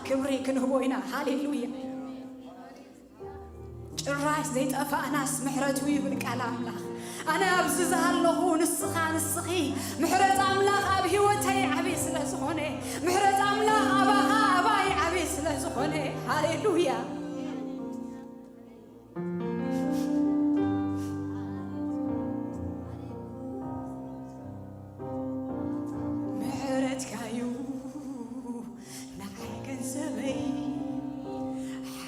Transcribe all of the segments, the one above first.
كبري كنهبوينا هاليلويا ጭራሽ ዘይጠፋእናስ ምሕረቱ ይብልቅ አምላኽ أنا أبزز الله نسخان السخي محرز أملاخ أبي هوتي عبي سلزخوني محرز أملاخ أباها أباي عبي سلزخوني هاليلويا محرز كايو نعيقن سبي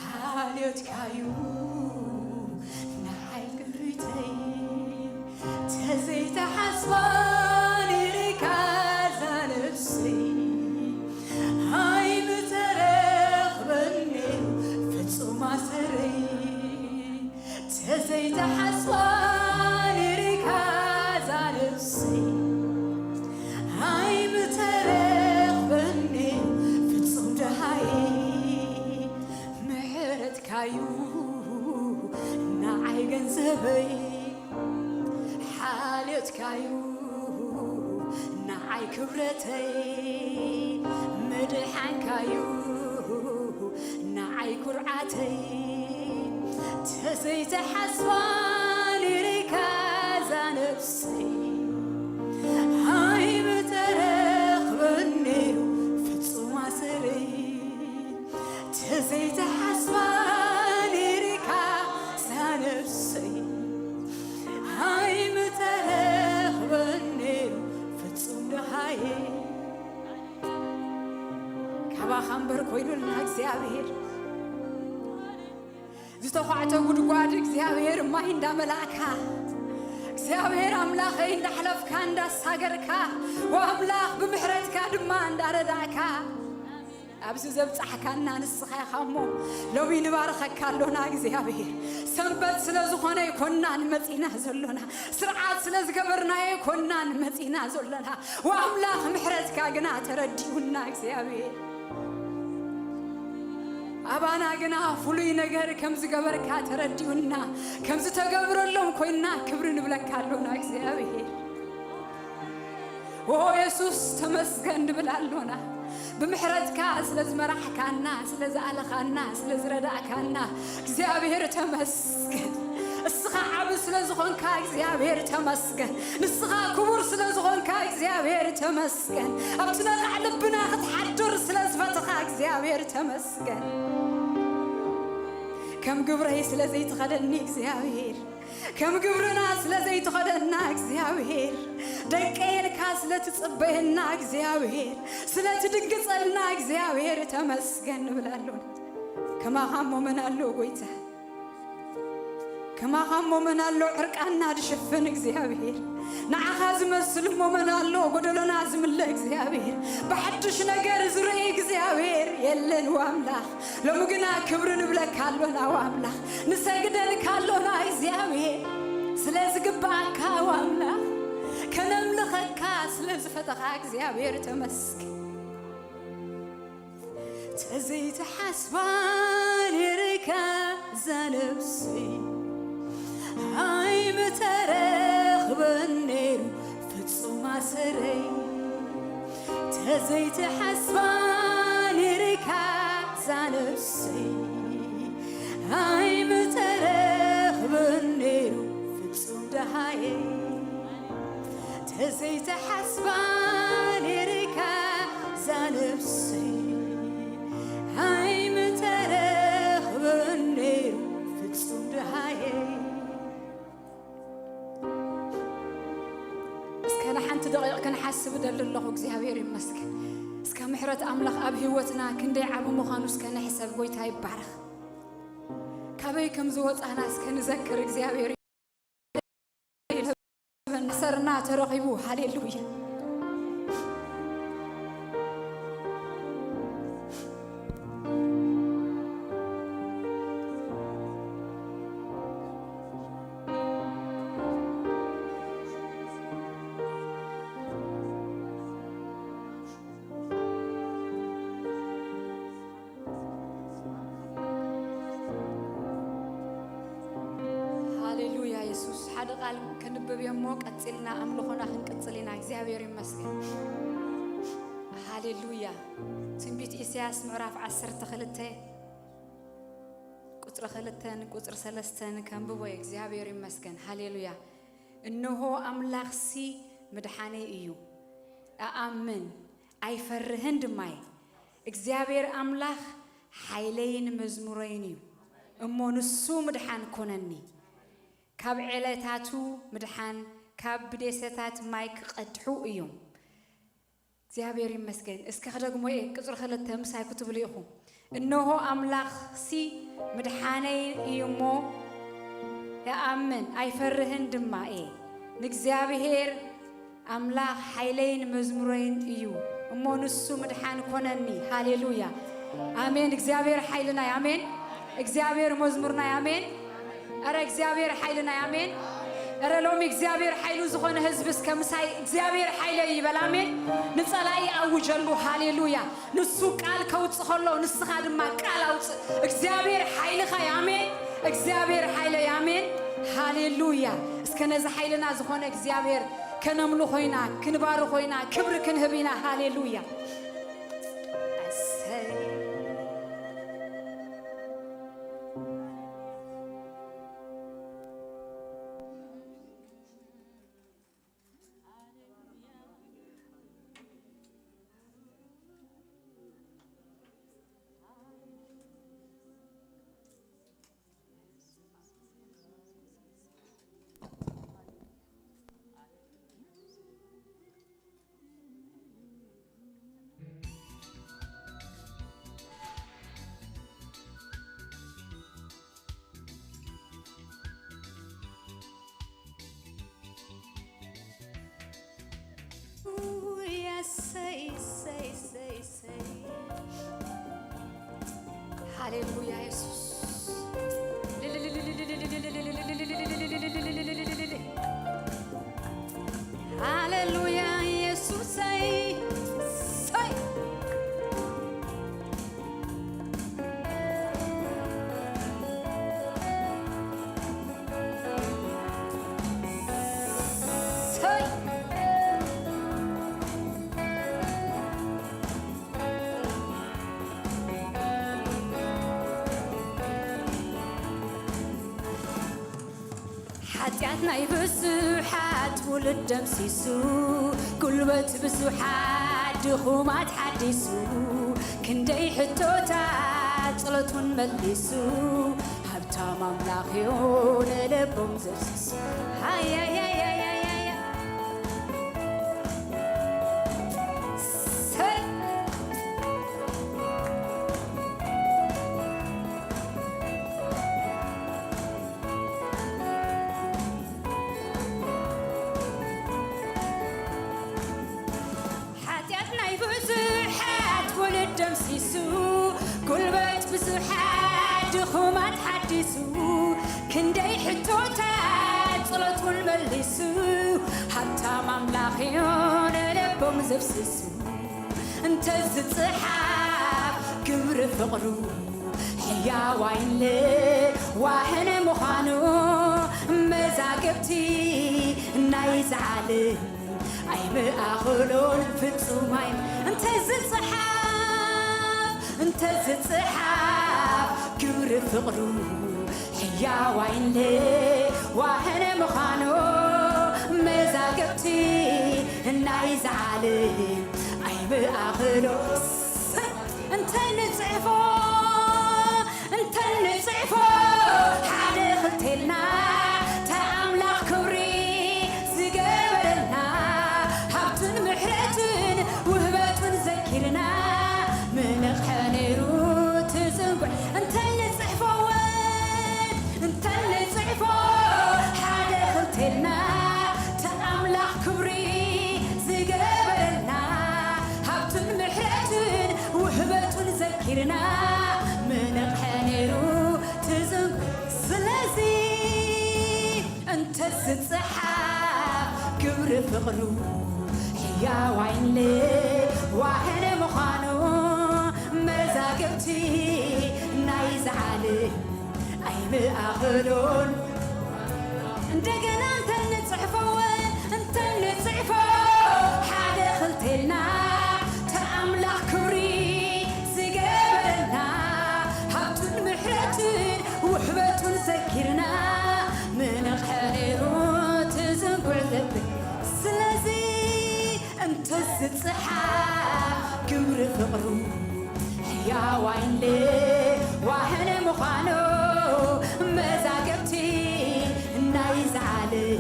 حاليت كايو تزيت حسباني ركازا نفسي هاي مترخ بني فتسو ما سري تزيت حسباني ركازا نفسي هاي مترخ بني فتسو دهاي محرت كايو نعي جنزبي حالت كايو نعي كبرتي مدحان كايو نعي كرعتي تزيت حسباني ركازا نفسي هاي بترخ بالنيرو فتسو ما سري تزيت حسباني ركازا نفسي هاي مترخ بالنيل فتسوم دهاي كبا خنبر كويلو لنا እግዚአብሔር ዝተኳዕተ ጉድጓድ እግዚአብሔር ማይ እንዳመላካ እግዚአብሔር አምላኽ እንዳሕለፍካ እንዳሳገርካ ወአምላኽ ብምሕረትካ ድማ እንዳረዳካ أبز زبصحكنا نسخي خمو لو ينبارخك لنا እግዚአብሔር سنبت سلازخونه يكوننا نمصينا زلنا سرعات سلازغبرنا يكوننا نمصينا زلنا واملاح محرتك غنا ترديونا እግዚአብሔር أبانا غنا فلوي ነገር كمز غبرك ترديونا كمز تغبرلهم كوينا كبر نبلكالونا እግዚአብሔር او يسوع تمسገን ብላልሆና بمحرتك سلز مرحكنا سلز علخنا سلز رداكنا እግዚአብሔር ተመስገን እስኻ ዓብ ስለዝኾንካ እግዚአብሔር ተመስገን ንስኻ ክቡር ስለዝኾንካ እግዚአብሔር ተመስገን ኣብቲ ነቕዕ ልብና ክትሓድር ስለዝፈትኻ እግዚአብሔር ተመስገን ከም ግብረይ ስለዘይትኸደኒ እግዚአብሔር كم قبرنا سلزيت خدنا እግዚአብሔር ደቀልካ ስለትጽበየና እግዚአብሔር ስለትድግጽልና እግዚአብሔር ተመስገን ብላሉን كما هم منالو ጎይታ كما هم منالو ዕርቃና ድሽፍን እግዚአብሔር نعخاز مسل منالو ጎደሎና ዝምለ እግዚአብሔር በሐድሽ ነገር ዝረይ እግዚአብሔር የለን ወአምላኽ ለሙግና ክብርን ብለካሎና ወአምላኽ ንሰግደን ካሎና እግዚአብሔር ስለዝግባካ ወአምላኽ ከነምልኸካ ስለዝፈተኻ እግዚአብሔር ተመስገን تزيت حسبان ركاز نفسي هاي مترخ بالنير فتسو ما سري تزيت حسبان ركاز نفسي هاي مترخ بالنير فتسو دهاي تزيت حسبان ركاز نفسي هاي مترخ بالنير فتسو دهاي اسكنا حنت دقيق كنحسب دل الله እግዚአብሔር ይመስገን እስከ ምሕረት አምላኽ ኣብ ህይወትና ክንደይ ዓብ ምዃኑ እስከ ነሕሰብ ጎይታ ይባረኽ ካበይ ከም ዝወፃና እስከ ንዘክር እግዚአብሔር ሰርና ተረኺቡ ሃሌሉያ حد قال كنبب يمو قتلنا أملخنا خنقتلنا እግዚአብሔር ይመስገን هاليلويا تنبيت إسياس معرف 12 قطر 3 قطر 3 كان بوي እግዚአብሔር ይመስገን هاليلويا إنه أملاك سي مدحاني إيو أأمن أيفرهن دماي እግዚአብሔር أملاك حيلين مزمورينيو أمو نسو مدحان كونني كاب علاتاتو مدحان كاب بديستات مايك قدحو إيو እግዚአብሔር ይመስገን እስከ ደግሞ ቅጽር خلت ተምሳይ ኩትብሉ ይኹ እነሆ አምላኽ ሲ መድሓነይ እዩሞ ያአምን አይፈርህን ድማ ንእግዚአብሔር አምላኽ ኃይለይን መዝሙረይን እዩ እሞ ንሱ መድሓን ኮነኒ ሃሌሉያ አሜን እግዚአብሔር ኃይልና አሜን እግዚአብሔር መዝሙርና አሜን አረ እግዚአብሔር ኃይልና አሜን أرى لهم إخبار حيلو زخون هزبس كمساي إخبار حيله يبلامين نصلاي أوجلو هاليلويا نسوق على كوت خلو نسخاد ما كلاوت إخبار حيله خيامين إخبار حيله يامين هاليلويا إسكن إذا حيلنا زخون إخبار كنملو خوينا كنبارو خوينا كبر كنهبينا هاليلويا say Hallelujah Jesus Hallelujah Jesus say حتياتنا يبسوحات ولد دمسيسو قلبت بسوحات دخومات حديسو كندي حتوتات صلتون مليسو هبتا مملاخيون لبهم زرسيسو هيا يا يا يا يا يا قلبت بسوحات دخومات حديسو كندي حتوتات صلتون مليسو حتى مملاخيون لبهم زفسسو انت الزصحاب كبر فقرو حيا وين لي واحن مخانو مزاقبتي نايزعلي اي مأخلون فتصومين انت الزصحاب انت الزصحاب كبر فقرو حيا وين لي واحن مخانو مزاقبتي نايزعلي اي مأخلو انت نزعفو حالي خلتلنا تأملاق كوري زقبرنا هبتن محرتن وهبتن ذكرنا من الحنيرو تزنقع انت اللي صعفو حالي خلتلنا تأملاق كوري زقبرنا هبتن محرتن وهبتن ذكرنا من الحنيرو سلازي انت الزصحاب كبر فقرو حيا وين لي واحد مخانو مزاقبتي نايزعلي اي مأخلون دقنا انت اللي تصعفو حاجة خلتلنا تأمل أنت زتصحاب كبر فقرو يا وين لي واحنا مخانو مزاقبتي نايز علي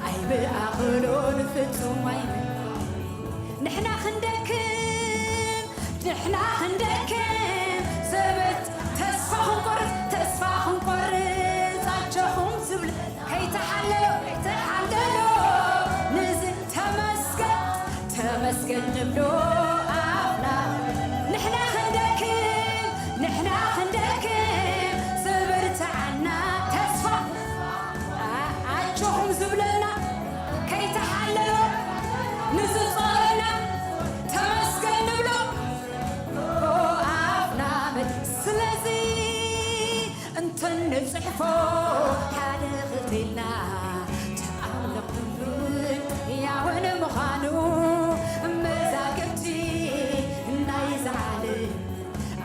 أي بأخلون فتوم نحنا خندكم سبت تسفاهم قرد عجهم زبل كي تحللوا نزل تمسكن نبلو عفنا نحنا خندكم سبت عنا تسفا عجهم زبلنا كي تحللوا نزل صارنا تمسكن نبلو سلازي انت نصحفو حدا غتيلنا تعلق نبرد يا وين مخانو مزاقبتي نايز علي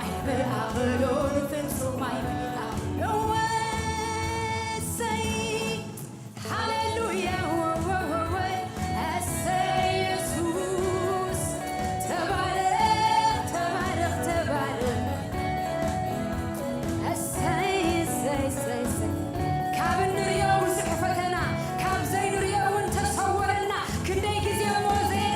عيب اغلون فنسو ما يبقى وسي هاليلويا اسي يسوس تبارك كاب نريو زحفتنا كاب زي نريو انت صورنا كندي كزي موزين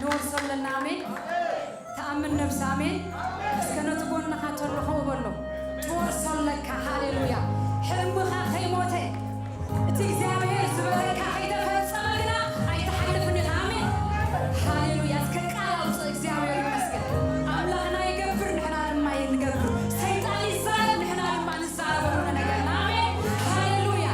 ንወርሰለና አሜን ተአምን ነብስ አሜን እስከነቱ ጎንካ ተልኸ በሎ ትወርሰለካ ሃሌሉያ ሕልምኻ ከይሞተ እቲ እግዚአብሔር ዝበለካ ከይተፈጸመና ኣይተሓልፍን ኢኻ አሜን ሃሌሉያ እስከ ቃል አውፅእ እግዚአብሔር ይመስገን አምላኽና ይገብር ንሕና ድማ ይንገብር ሰይጣን ይዛረብ ንሕና ድማ ንዛረበሉ ነገርና አሜን ሃሌሉያ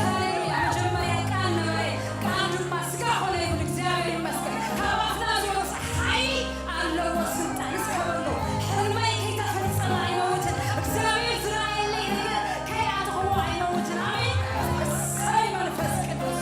ሃሌሉያ መጀመሪያ ቃል ነበረ ቃል ድማ ስጋ ሆነ ይሁን እግዚአብሔር ይመስገን ካባፍና ዝወፅ ሓይል ኣለዎ ስልጣን እስከበሎ ሕልመይ ከይተፈጸመ ኣይመውትን እግዚአብሔር ዝረአየለይ ነገር ከይኣትኽዎ ኣይመውትን አሜን እሰይ መንፈስ ቅዱስ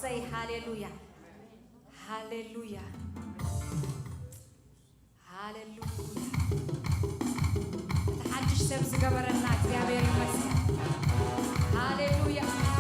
say hallelujah. Hallelujah. Hallelujah. تحدش سبز قبر الناس يا بير المسيح. Hallelujah.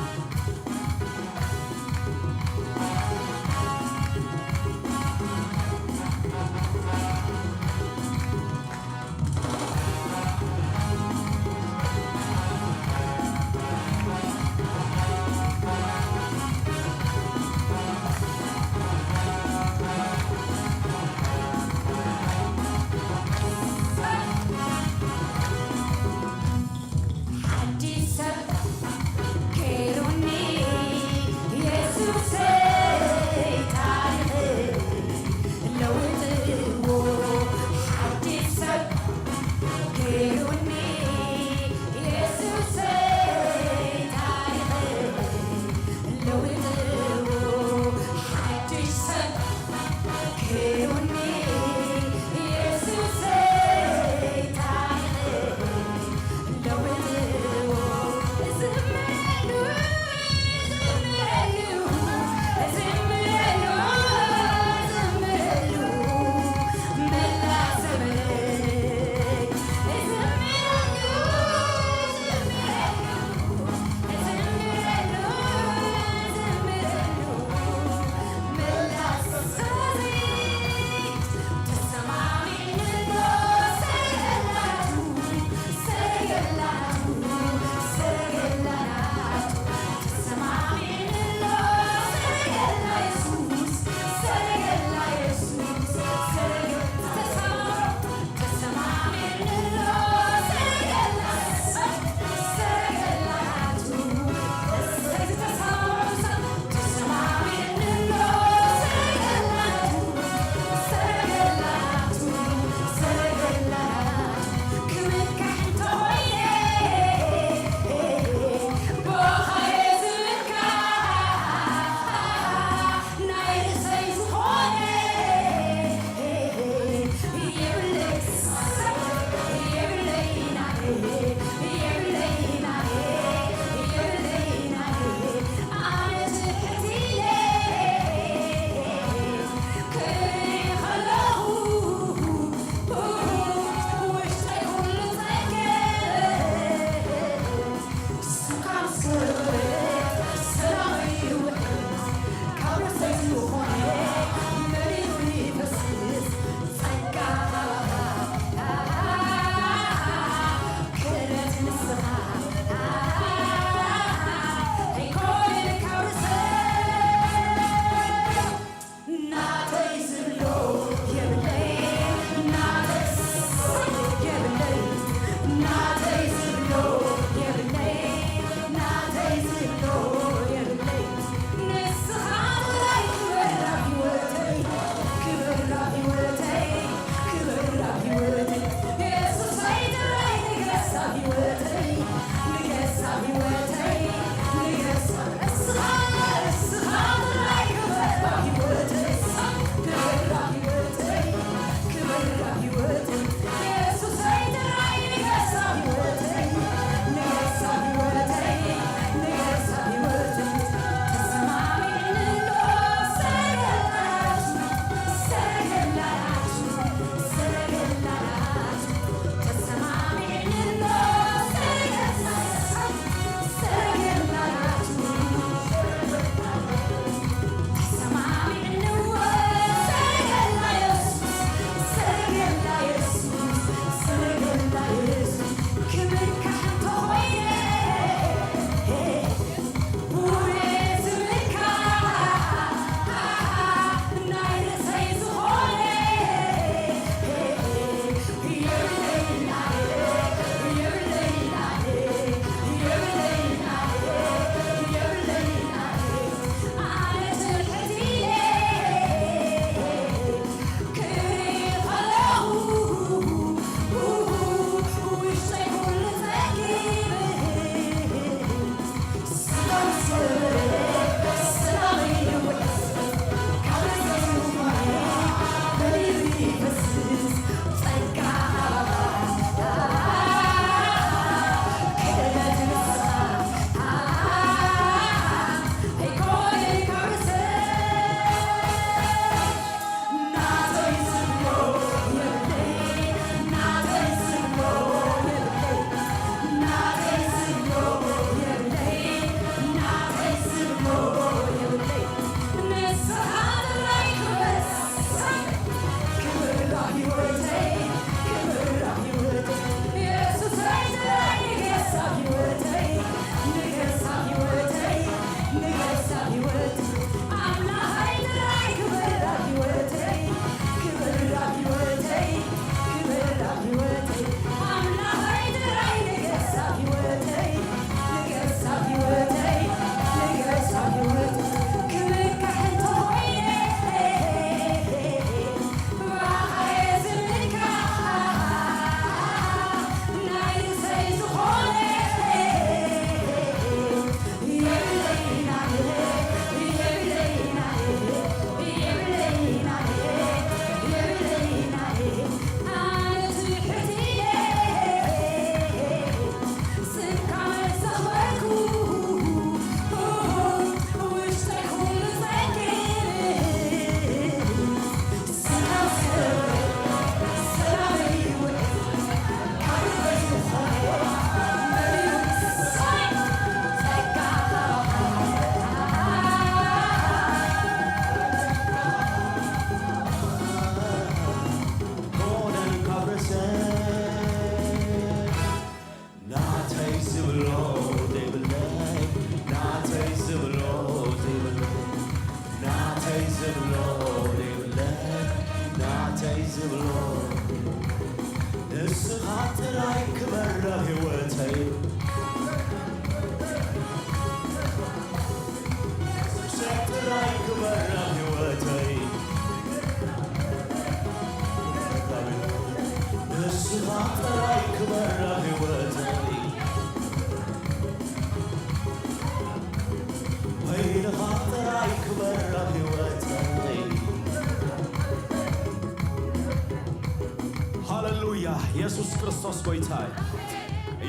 ኢየሱስ ክርስቶስ ጎይታይ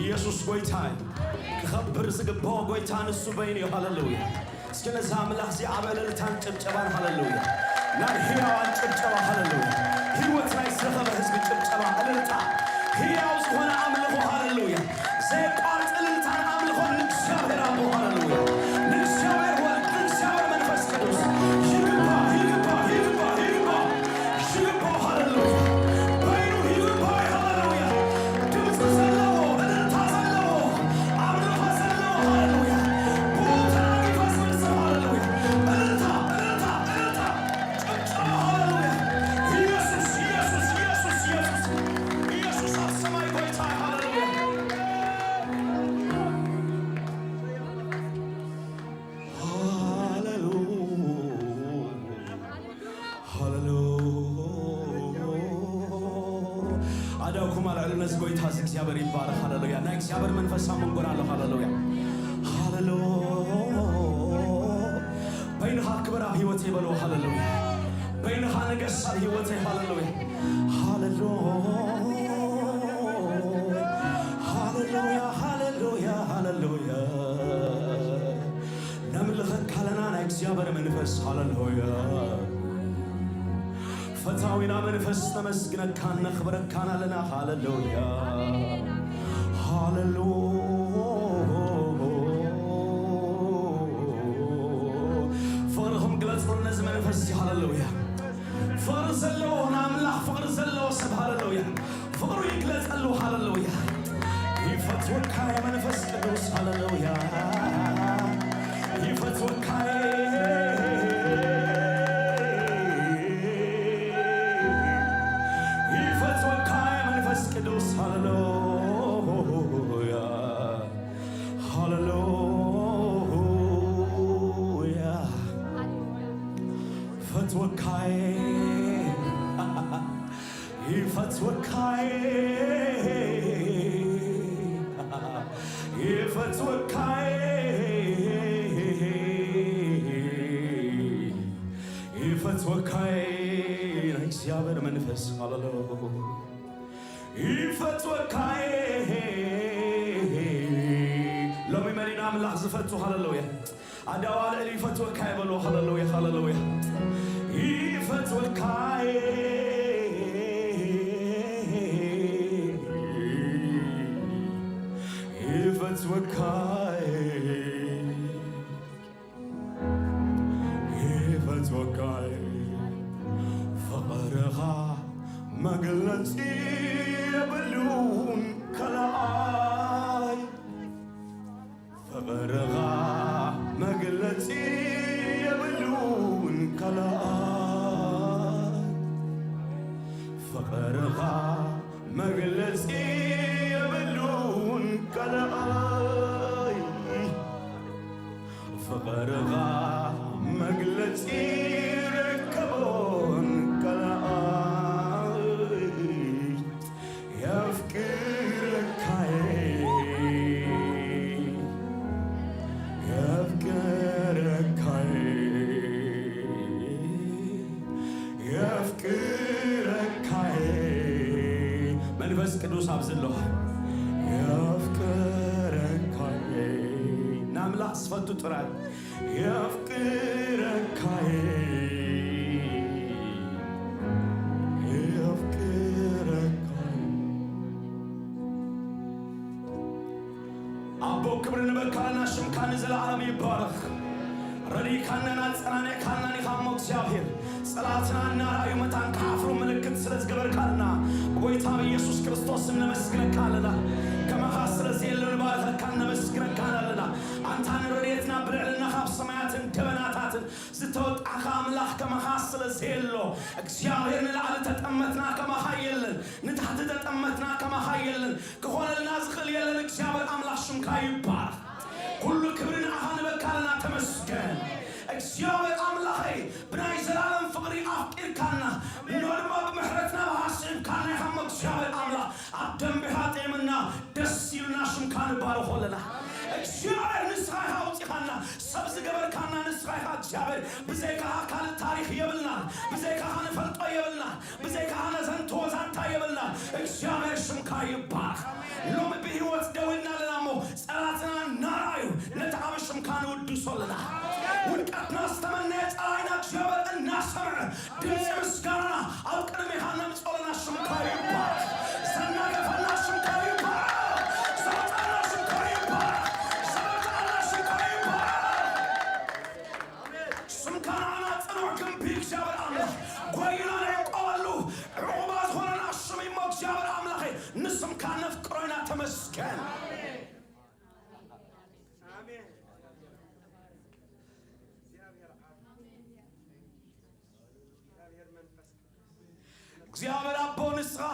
ኢየሱስ ጎይታይ ክኸብር ዝግባኦ ጎይታ ንሱ በይኒ ሃሌሉያ እስኪ ነዛ አምላኽ እዚ ኣብ እልልታን ጭብጨባን ሃሌሉያ ናብ ሕያዋን ጭብጨባ ሃሌሉያ ህይወት ናይ ዝረኸበ ህዝቢ ጭብጨባ እልልታ ሕያው ዝኾነ ኣምልኾ ሃሌሉያ ዘይቋርፅ እልልታን ኣምልኾን ንእግዚኣብሔር ኣቦ ሃሌሉያ ንእግዚኣብሔር ወልድ ንእግዚኣብሔር መንፈስ ቅዱስ ይግባ ይግባ ይግባ ይግባ ይግባ ሃሌሉያ ነዝ ጎይታ እግዚአብሔር ይባረክ ሃሌሉያ ናይ እግዚአብሔር መንፈስ አመንጎራለሁ ሃሌሉያ ሃሌሉያ በይንኻ ክብራ ህይወቴ በሎ ሃሌሉያ በይንኻ ነገሳ ህይወቴ ሃሌሉያ ሃሌሉያ ሃሌሉያ ሃሌሉያ ሃሌሉያ ነምልኸካ ለና ናይ እግዚአብሔር መንፈስ ሃሌሉያ ፈታዊና መንፈስ ተመስግነካን ነኽብረካን አለና ሃሌሉያ ሃሌሉያ ፍቅርኹም ግለጹ ነዚ መንፈስ ሃሌሉያ ፍቅሪ ዘለዎ ንኣምላኽ ፍቅሪ ዘለዎ ሰብ ሃሌሉያ ፍቅሩ ይግለጸሉ ሃሌሉያ ይፈትወካ መንፈስ ቅዱስ ሃሌሉያ ይፈትወካ ቅዱስ ሃሌሉያ ሃሌሉያ ፈትወካይ ይፈትወካይ ይፈትወካይ ይፈትወካይ እግዚአብሔር መንፈስ ሃሌሉያ ይፈትወካይ ሎሚ መሪና አምላኽ ዝፈቱ ሃሌሉያ አዳዋል ይፈትወካይ በሎ ሃሌሉያ ሃሌሉያ ይፈትወካይ ይፈትወካይ ይፈትወካይ ፍቅርኻ መግለጺ የብሉን ከላይ ፍቅርኻ መግለጺ فقرها مجلسي يبلون كلاي فقرها مجلسي ركبون كلاي يفكرك መንፈስ ቅዱስ አብዝለው ያፍቅረካይ ናምላክ ስፈቱ ጥራይ ያፍቅረካይ አቦ ክብርን በካና ሽምካን ዘላለም ይባረክ ረዲካነና ጸናኔ ካናኒ ኻሞ እግዚአብሔር ጸላትና ራእዩ መታን ካፍሩ ምልክት ስለዝገበርካልና በጌታ በኢየሱስ ክርስቶስ ስም ለመስግነካልና ከመሐስረ ዘየለን ባረካና መስግነካልና አንታን ረዲየትና ብለልና ኻፍ ሰማያትን ደበናታትን ዝተወጣ አምላክ ከመሐስረ ዘየሎ እግዚአብሔርን ለዓለ ተጠመትና ከመሐየለን ንታህት ተጠመትና ከመሐየለን ከሆነልና ዝኽል የለን እግዚአብሔር አምላክ ሽምካ ይባረክ ሁሉ ክብርን አሃን በካልና ተመስገን እግዚአብሔር አምላኬ ብናይ ዘላለም ፍቅሪ አፍቂርካና ኖርማ በምህረትና በሐስብ ካና ያም እግዚአብሔር አምላክ አደም በሃጤምና ደስ ይልና ሽምካን ባረሆለና እግዚአብሔር ንስሐ አውጪካና ሰብዝ ገበርካና ንስሐ እግዚአብሔር በዘይካ አካል ታሪክ የብልና በዘይካ ፈልጦ የብልና በዘይካ ዘንቶ ዛንታ የብልና እግዚአብሔር ሽምካ ይባረክ ሎም በህይወት ደውልና ለናሞ ጸላትና ናራዩ ለታም ሽምካን ወድሶልና ውድቀትና ስተመነ ጻይና እግዚአብሔር እናሰምዕ ድምፅ ምስጋና አውቅድም ያህንም ጾለና ሽምካ ይባረክ ሰናገፈና ሽምካ ይባረክ ሰጣና ሽምካ ይባረክ ሰጣና ሽምካ ይባረክ ሽምካና ጽኑዕ ግንቢ እግዚአብሔር አምላክ ጓይና ይቆሉ ዑባዝ ሆነና ሽሚሞ እግዚአብሔር አምላክ ንስምካ ነፍቅሮና ተመስገን እግዚአብሔር አቦን ንስራ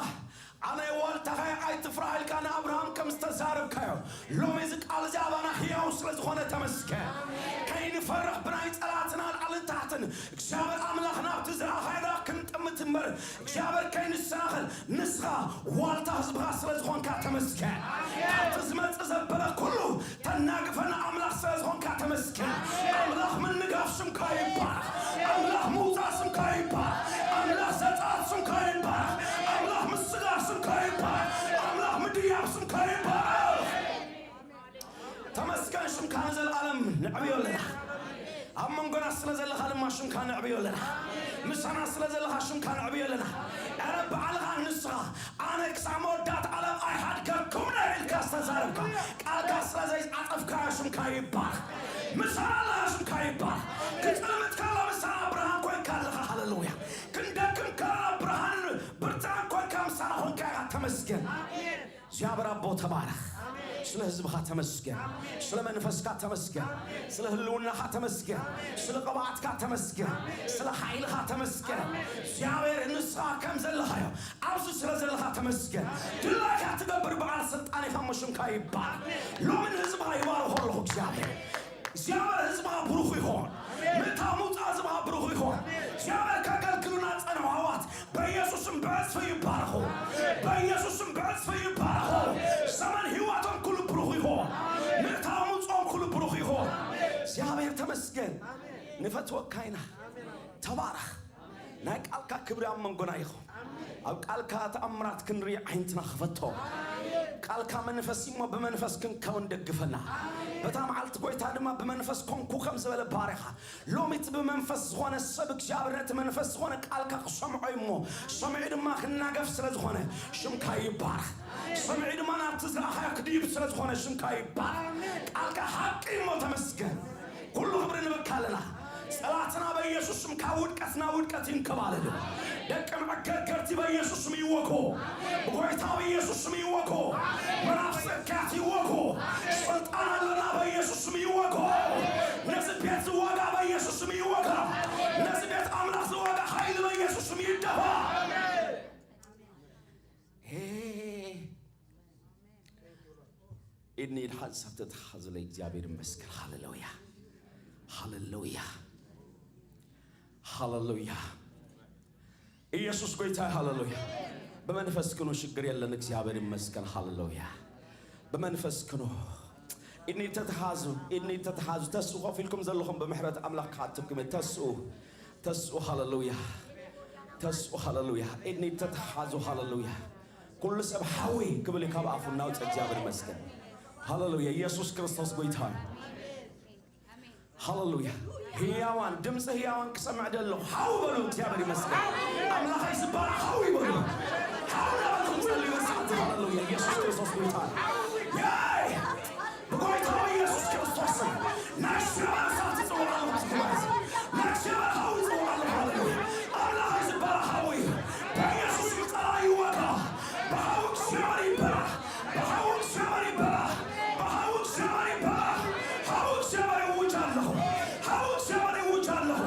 አነ ወልታኸ አይትፍራህል ካና አብርሃም ከምስተዛረብካዮ ሎሚ ዝቃል ዛባና ሕያው ስለዝኾነ ተመስገን ከይንፈርህ ብናይ ጸላትና አልንታትን እግዚአብሔር አምላኽ ናብቲ ዝረኣኻይና ክንጥምትምበር እግዚአብሔር ከይንሰናኽል ንስኻ ዋልታ ህዝብኻ ስለዝኾንካ ተመስገን ካብቲ ዝመፅእ ዘበለ ኩሉ ተናግፈና አምላኽ ስለዝኾንካ ተመስገን አምላኽ ምንጋፍ ሽምካ ይባረክ አምላኽ ምውፃእ ሽምካ ይባረክ አምላኽ ዘፃት ሽምካ ይባረክ አምላኽ ምስጋር ሽምካ ይባረክ አምላኽ ምድያብ ሽምካ ይባረክ ተመስገን ሽምካ ዘለዓለም ንዕብዮ ኣለና ኣብ መንጎና ስለ ዘለኻ ድማ ሽምካ ንዕብዮ ኣለና ምሳና ስለ ዘለኻ ሽምካ ንዕብዮ ኣለና ኣረ በዓልኻ ንስኻ ኣነ ክሳብ መወዳእታ ዓለም ኣይሓድገርኩም ኢልካ ዝተዛረብካ ቃልካ ስለ ዘይዓፀፍካ ሽምካ ይባረክ ምሳና ኣለኻ ሽምካ ይባረክ ክፅልምት ካላ ምሳና ብርሃን ኮይንካ ኣለኻ ሃሌሉያ ክንደክም ካላ ብርሃን ብርታን ኮይንካ ምሳና ኮይንካ ተመስገን እግዚአብሔር አቦ ተባረክ ስለ ህዝብኻ ተመስገን ስለ መንፈስካ ተመስገን ስለ ህልውናኻ ተመስገን ስለ ቅብኣትካ ተመስገን ስለ ኃይልኻ ተመስገን እግዚአብሔር ንስኻ ከም ዘለኻዮ ኣብዚ ስለ ዘለኻ ተመስገን ድላይካ ትገብር በዓል ስልጣን ኢኻ ሽምካ ይባረክ ሎምን ህዝብኻ ይባርኮ ኣለኹ እግዚአብሔር ህዝብኻ ብሩኽ ይኹን ምእታው ምውፃእ ህዝብኻ ብሩኽ ይኹን እግዚአብሔር ከገልግሉና ፀንሑ ኣዋት በኢየሱስም ብዕፅፊ ይባረኹ በኢየሱስም ብዕፅፊ ይባረኹ ዘመን ህይወቶም ኩሉ ብሩኽ ይኹን ምእታው ምውፅኦም ኩሉ ብሩኽ ይኹን እግዚአብሔር ተመስገን ንፈትወካ ኢና ተባረኽ ናይ ቃልካ ክብሪ ኣብ መንጎና ይኹን ኣብ ቃልካ ተኣምራት ክንርኢ ዓይንትና ክፈቶ ቃልካ መንፈስ እሞ ብመንፈስ ክንከውን ደግፈና በታ መዓልቲ ጎይታ ድማ ብመንፈስ ኮንኩ ከም ዝበለ ባሪኻ ሎሚት ብመንፈስ ዝኾነ ሰብ እግዚአብሔር መንፈስ ዝኾነ ቃልካ ክሰምዖ እሞ ሰምዒ ድማ ክናገፍ ስለ ዝኾነ ሽምካ ይባረክ ሰምዒ ድማ ናብቲ ዝረኣኻዮ ክድይብ ስለ ዝኾነ ሽምካ ይባረክ ቃልካ ሓቂ እሞ ተመስገን ኩሉ ክብሪ ንበካ ኣለና ጸላትና በኢየሱስ ስም ካውድቀትና ውድቀት ይንከባለል ደቀም አገርገርቲ በኢየሱስ ስም ይወኮ በጌታ በኢየሱስ ስም ይወኮ መናፍስት ይወኮ ስልጣን አለና በኢየሱስ ስም ይወኮ ነዝቤት ወጋ በኢየሱስ ስም ይወጋ ነዝቤት አምላክ ወጋ ኃይል በኢየሱስ ስም ይደፋ إني الحاسة تتحز لي እግዚአብሔር ይመስገን ሃሌሉያ ሃሌሉያ ሃሌሉያ ኢየሱስ ጌታ ሃሌሉያ በመንፈስ ከኖ ችግር የለን እግዚአብሔር ይመስገን ሃሌሉያ በመንፈስ ከኖ إني تتحاز تسو خفيلكم زلهم بمحرة أملاك خاتمكم تسو هاللويا تسو هاللويا إني تتحاز هاللويا كل سب حوي قبل كاب عفوا ناوت أجابر مسكن هاللويا يسوع كريستوس قويتان هاللويا هياوان دمس هياوان كسمع دلو حاو بلو أجابر مسكن أملاك يسبار حاوي بلو حاو ناوتكم زلوا مسكن هاللويا يسوع كريستوس قويتان ياي بقويتان يسوع كريستوس نشر أساس صور الله سبحانه نشر حاوي صور الله هاللويا أملاك يسبار حاوي بيسوع يطلع يوقع بحاول شمالي برا بحاول شمالي برا بحاول شمالي برا حاول شمالي وجه له حاول شمالي وجه له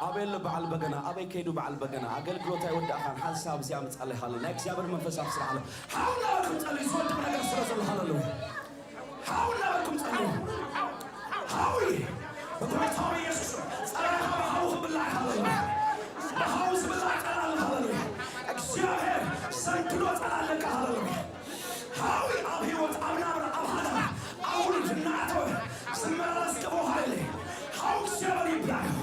أبي بعل بجنا أبي كيدو بعل بجنا أقل كلوتا يودع خان حساب زيام تصلي حاله ناك زيابر منفس أبصر حاله حاولنا لكم تصلي زود من أجل سرزل هاللويا حاولنا لكم تصلي حاولي بقول تامي يسوع صراحة بحاول بالله هاللويا بحاول بالله تعالى هاللويا أكسيره سنكلوت على لك هاللويا حاولي أبي وتعبنا من أبهذا أول جناته سمعنا سكبو هايلي حاول شبابي بلايو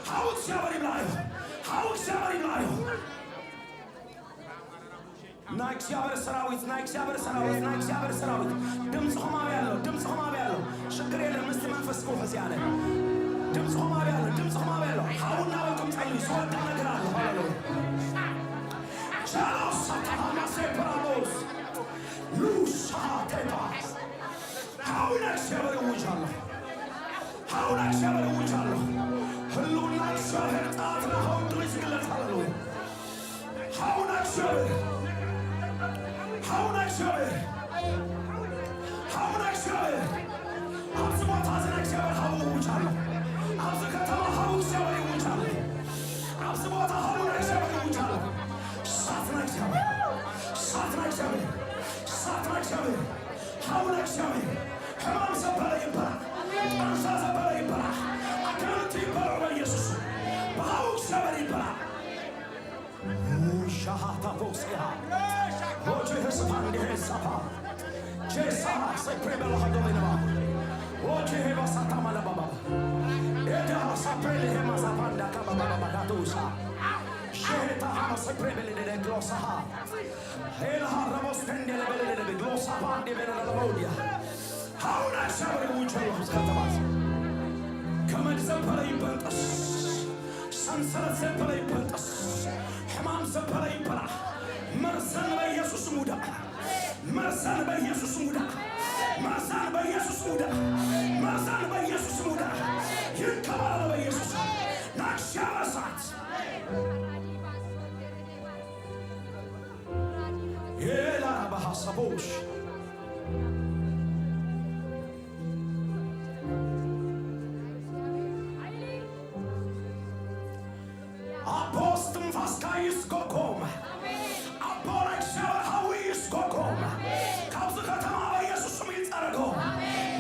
حاول شبابي بلايو حاول شبابي بلايو نايك شابر سراويت نايك شابر سراويت نايك شابر سراويت دمس خما بيالو دمس خما بيالو شكر يلا مست منفس كو حسيانه دمس خما بيالو دمس خما بيالو حاولنا لكم تعيش سوى دغنا هاللويا جالوس ساتاما سيبرالوس لوسا تيباس حاولنا شابر وجه الله حاولنا شابر وجه الله هلونا شابر طاطنا هون دريس قلت هاللويا حاولنا شابر حاولنا شابر حاولنا شابر أبز موتازنا شابر حاول وجه الله أبز كتما حاول شابر وجه الله أبز موتا حاولنا شابر وجه الله ساتنا شابر ساتنا شابر ساتنا شابر حاولنا شابر حمام سبلا يبرا أنسى سبلا يبرا أكلت يبرا ويسوس بحاول شابر يبرا شهادة فوسيها وجه سبحانه سبحا جيسا سيبري بالحدو منبا وجه بساطة ملبابا إذا سيبري هما سبحانه كبابا كاتوسا شهيتا هما سيبري بلده جلوسها إلها رموس تندل بلده بجلوسها باندي بلده لبوديا هاونا شابري وجه الله سكتباس كمان سيبري بنتس سنسرت سيبري بنتس حمام سيبري بلا مرسان بيسوس مودا مرسان بيسوس مودا مرسان بيسوس مودا مرسان بيسوس مودا يكبر بيسوس نكشف سات يلا بحسبوش أبوستم فاسكايس كوكوم أبورك شاور هاويس كوكوم كابز كتما بيسوس ميتاركو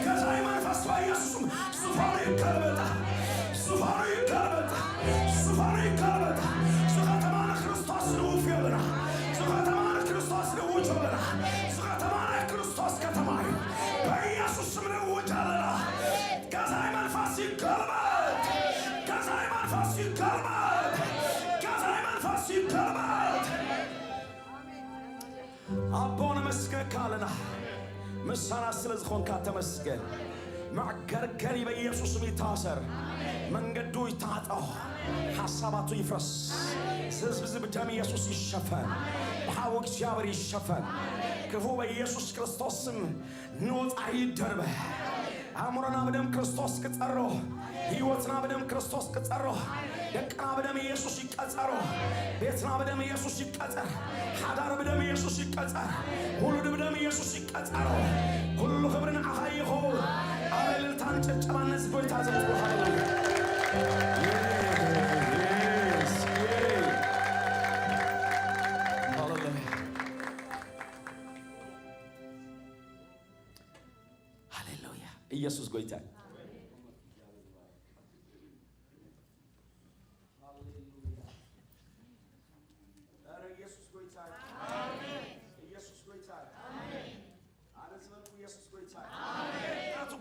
كزاي منفس بيسوس سفاري كربتا سفاري كربتا سفاري كربتا سكتمان كريستوس نوفيلنا سكتمان كريستوس نوجبنا سكتمان كريستوس كتماي بيسوس نوجالنا كزاي منفس كربت كزاي منفس كربت كزاي منفس كربت أبونا مسكن كالنا مسانا سلزخون كاتمسكن مع كركري بيسوس ميتاسر من قدو يتعطى حساباتو يفرس سلزبز بدم يسوس يشفن بحاوك شابر يشفن كفو بيسوس كريستوس نوت عيد دربه أمرنا بدم كريستوس كتسرو هيوتنا بدم كريستوس كتسرو دقنا بدم يسوس يكتسرو بيتنا بدم يسوس يكتسر حدار بدم يسوس يكتسر ولد بدم يسوس يكتسرو كل خبرنا أخيه أبل እልልታን ጭብጨባን ነዚህ ጎይታ ዘምሩ ሃሌሉያ ሃሌሉያ ኢየሱስ ጎይታ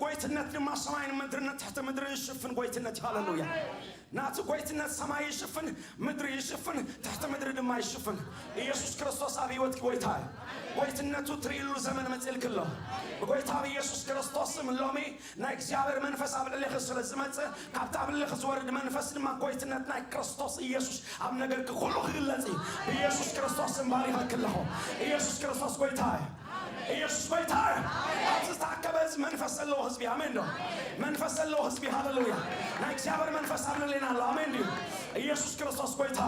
ጎይትነት ድማ ሰማይን ምድርን ተሕተ ምድር ይሽፍን ጎይትነት ሃሌሉያ ናቱ ጎይትነት ሰማይ ይሽፍን ምድር ይሽፍን ተሕተ ምድር ድማ ይሽፍን ኢየሱስ ክርስቶስ ኣብ ህይወት ጎይታ ጎይትነቱ ትሪሉ ዘመን መጽልክሎ በጎይታ ኢየሱስ ክርስቶስ ሎሚ ናይ እግዚአብሔር መንፈስ ኣብ ልዕሊך ስለ ዝመጽእ ካብታ ኣብ ልዕሊך ዝወርድ መንፈስ ድማ ጎይትነት ናይ ክርስቶስ ኢየሱስ ኣብ ነገር ኩሉ ክግለጽ ኢየሱስ ክርስቶስ ባሪኸክለኹ ኢየሱስ ክርስቶስ ጎይታ ኢየሱስ ጎይታ አብዝታከበዝ መንፈስ ለው ህዝቢ አሜን ነው መንፈስ ለው ህዝቢ ሃሌሉያ ናይ እግዚአብሔር መንፈስ አብለና አሜን ነው ኢየሱስ ክርስቶስ ጎይታ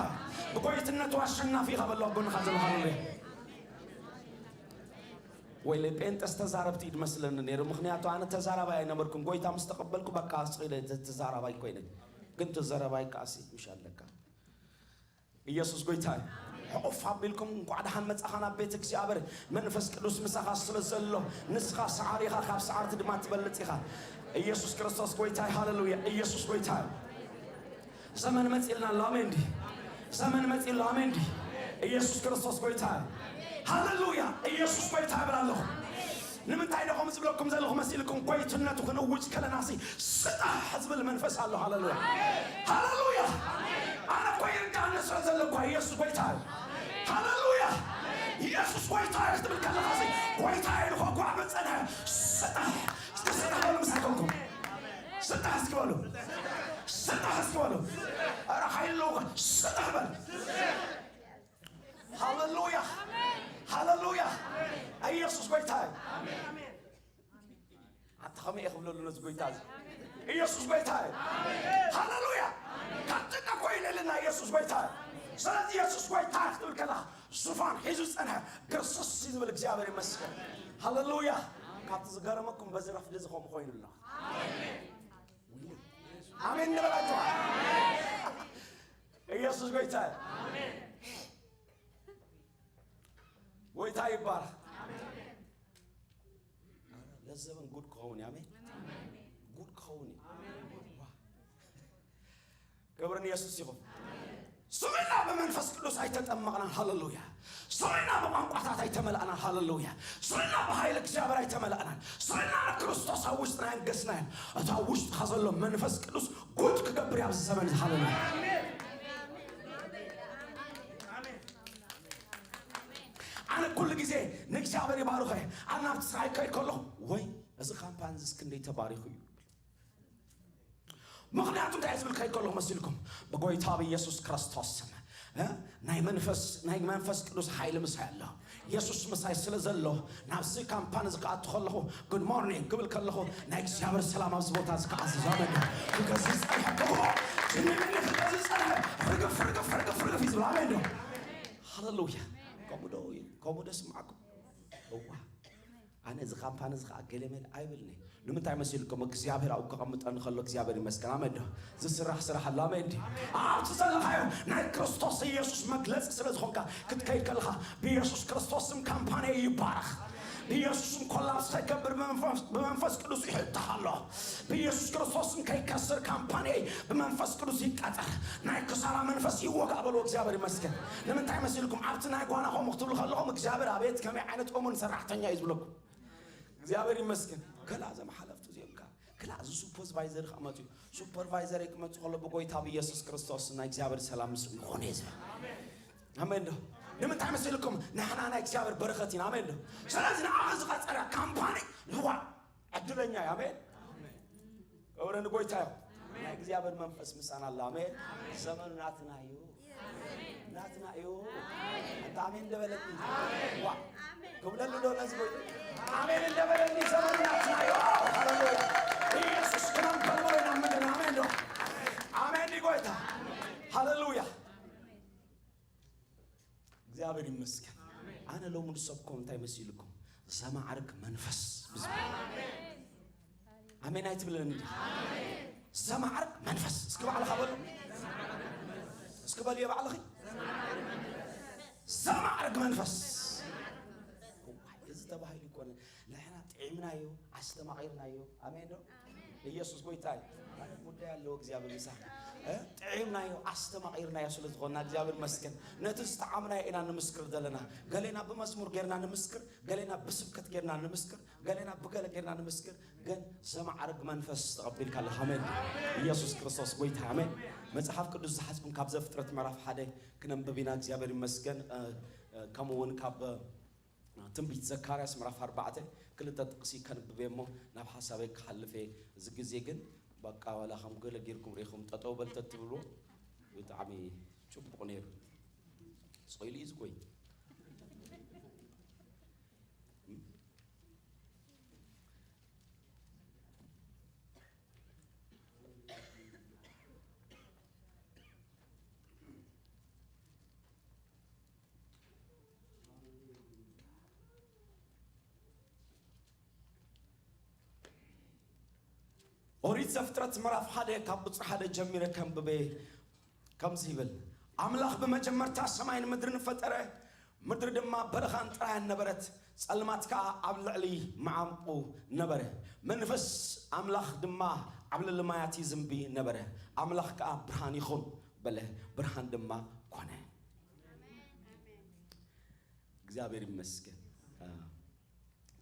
በጎይትነቱ አሸናፊ ኸበለው ጎን ኸዘለ ሃሌሉያ ወይ ለጴንጤስ ተዛረብቲ ይመስለን ነር ምክንያቱ አነ ተዛራባይ ነበርኩም ጎይታ መስተቀበልኩ በቃ አስቂለ ተዛራባይ ኮይነ ግን ተዛራባይ ቃሲ ይሻለካ ኢየሱስ ጎይታ حقف حبيلكم قعد حن متأخنا بيت እግዚአብሔር መንፈስ ቅዱስ ምሳኻ ስለዘሎ ንስኻ ሰዓሪኻ ካብ ሰዓርት ድማ ትበልጽኻ ኢየሱስ ክርስቶስ ጎይታ ሃሌሉያ ኢየሱስ ጎይታ ዘመን መጽልና ላሜንዲ ዘመን መጽል ላሜንዲ ኢየሱስ ክርስቶስ ጎይታ ሃሌሉያ ኢየሱስ ጎይታ ብላለሁ ንምንታይ ደኹም ዝብለኩም ዘለኹ መስልኩም ጎይትነቱ ክንውጭ ከለናሲ ስጣ ህዝብል መንፈስ አለ ሃሌሉያ ሃሌሉያ አነ ኮይንካ ነሰዘለኩ ኢየሱስ ጎይታ ሃሌሉያ ኢየሱስ ጎይታ ይስጥብል ከለናሲ ጎይታ ይልኹ ጓመጸና ስጣ ስጣ ለምሳከምኩም ስጣ እስኪበሉ ስጣ እስኪበሉ አረ ኃይሉ ስጣ በል ሃሌሉያ ሃሌሉያ ኢየሱስ ጎይታ አሜን አታኸመ ይኸብለሉ ነዝ ጎይታ ኢየሱስ ጎይታ ሃሌሉያ ካጥቃ ኮይለልና ኢየሱስ ጎይታ ስለዚህ ኢየሱስ ጎይታ ይስጥብል ከላ ዙፋን ሒዙ ጸንሐ ክርስቶስ ይዝብል እግዚአብሔር ይመስገን ሃሌሉያ ካብቲ ዝገረመኩም በዝረፍ ልዝኾም ኮይኑላ አሜን አሜን ንበላችሁ ኢየሱስ ጎይታ አሜን ጎይታ ይባረክ አሜን ለዘመን ጉድ ከሆነ አሜን ጉድ ከሆነ አሜን ክብርን ኢየሱስ ይሁን ሱመና በመንፈስ ቅዱስ አይተጠመቅና ሃሌሉያ ሱመና በቋንቋታት አይተመላና ሃሌሉያ ሱመና በኃይል እግዚአብሔር አይተመላና ሱመና ክርስቶስ ውስጥ ናንገስና አታ ውስጥ ኸዘሎ መንፈስ ቅዱስ ጉድ ከገብር ያብ ዘመን ሃሌሉያ አሜን አነ ኩል ጊዜ ንእግዚአብሔር ይባርክ አናብት ሳይከይ ከሎ ወይ እዚ ካምፓኒ ዝስክንዴ ተባሪኹ ምክንያቱም ታይዝብል ከይከሎ መስልኩም በጎይታ በኢየሱስ ክርስቶስ ስም ናይ መንፈስ ቅዱስ ኃይል ምሳይ አለ ኢየሱስ ምሳይ ስለዘሎ ናብዚ ካምፓኒ ዝቃት ከለኹ ጉድ ሞርኒንግ ግብል ከለኹ ናይ እግዚአብሔር ሰላም ኣብዚ ቦታ ዝቃት ዘመን ከዚህ ጸልሐ ፍርግፍ ይዝብል አሜን ነው ሃሌሉያ ኮሞደስ ማዕኩም ዋ አነ እዚ ካምፓኒ ዝቃ ገለመል አይብልኒ ንምንታይ መስልኩም እግዚአብሔር አው ከቀምጠን ከሎ እግዚአብሔር ይመስገን አሜን ዝስራህ ስራህ አሜን አብት ዘለኻዮ ናይ ክርስቶስ ኢየሱስ መግለጽ ስለዝኾንካ ክትከይ ከልኻ በኢየሱስ ክርስቶስም ካምፓኒ ይባረክ በኢየሱስም ኮላፕስ ሳይከብር በመንፈስ ቅዱስ ይሕታሃሎ በኢየሱስ ክርስቶስም ከይከስር ካምፓኒ በመንፈስ ቅዱስ ይቃጠል ናይ ክሳራ መንፈስ ይወጋ በሎ እግዚአብሔር ይመስገን ንምንታይ መስልኩም አብት ናይ ጓናኹም ክትብሉ ከለኹም እግዚአብሔር አቤት ከመይ ዓይነት ኦሙን ሰራሕተኛ ይዝብለኩም እግዚአብሔር ይመስገን ከላዘም ሐለፍቱ ዜምካ ክላዝ ሱፐርቫይዘር ከመጡ ሱፐርቫይዘር ከመጡ ከሎ በጎይታ በኢየሱስ ክርስቶስ እና እግዚአብሔር ሰላም ምስም ሆነ ይዘ አሜን ነው ንምንታይ መስልኩም ናህና ናይ እግዚአብሔር በረኸቲና አሜን ነው ስለዚህ አዝ ቀጸራ ካምፓኒ ልዋ አድለኛ አሜን ወረን ጎይታ ናይ እግዚአብሔር መንፈስ ምሳና አለ አሜን ዘመኑ ናትናዩ ናትናዩ አሜን እንደበለኝ ዋ ከብለሉ ለነዝ ጎይ አሜን እንደበለኝ ዘመኑ ናትናዩ ሃሌሉያ ኢየሱስ ከናም በልወና ምድር አሜን ነው አሜን ጎይታ ሃሌሉያ እግዚአብሔር ይመስገን አነ ለሙሉ ሰብኮም እንታይ መስልኩም ዘማዓርክ መንፈስ አሜን አይትብለን አሜን ዘማዕርግ መንፈስ እስኪ ባዕልኻ በሉ እስኪ በሉ የባዕልኺ ዘማዕርግ መንፈስ እዚ ተባሂሉ ይኮነ ለሕና ጥዒምናዮ አስተማቒርናዮ አሜን ነው ኢየሱስ ጎይታይ ጉዳይ ያለው እግዚአብሔር ይሳህ ጥዒምናዮ አስተማቒርናዮ ስለዝኾና እግዚአብሔር መስገን ነቲ ዝተዓምናዮ ኢና ንምስክር ዘለና ገሌና ብመስሙር ጌርና ንምስክር ገሌና ብስብከት ጌርና ንምስክር ገሌና ብገለ ጌርና ንምስክር ግን ዘማዕርግ መንፈስ ተቐቢልካ ኣለኻ አሜን ኢየሱስ ክርስቶስ ጎይታይ አሜን መጽሐፍ ቅዱስ ዝሓጽኩም ካብ ዘፍጥረት ምዕራፍ 1 ክነንብብ ኢና እግዚአብሔር ይመስገን ከምኡውን ካብ ትንቢት ዘካርያስ ምዕራፍ 4 ክልተ ጥቅሲ ከንብብ እሞ ናብ ሓሳበይ ክሓልፈ እዚ ግዜ ግን በቃ ዋላ ከም ገለ ጌርኩም ሪኢኹም ጠጠው በልተ ትብሉ ብጣዕሚ ጽቡቕ ነይሩ ጾይሊ ዝቆይ ኦሪት ዘፍጥረት ምዕራፍ 1 ካብ ቁጽር 1 ጀሚረ ከንብቤ ከምዚ ይብል አምላኽ በመጀመርታ ሰማይን ምድርን ፈጠረ ምድር ድማ በረኻን ጥራያን ነበረት ጸልማት ከዓ ኣብ ልዕሊ መዓምቁ ነበረ መንፈስ አምላኽ ድማ ኣብ ልዕሊ ማያት ይዝንቢ ነበረ አምላኽ ከዓ ብርሃን ይኹን በለ ብርሃን ድማ ኮነ እግዚአብሔር ይመስገን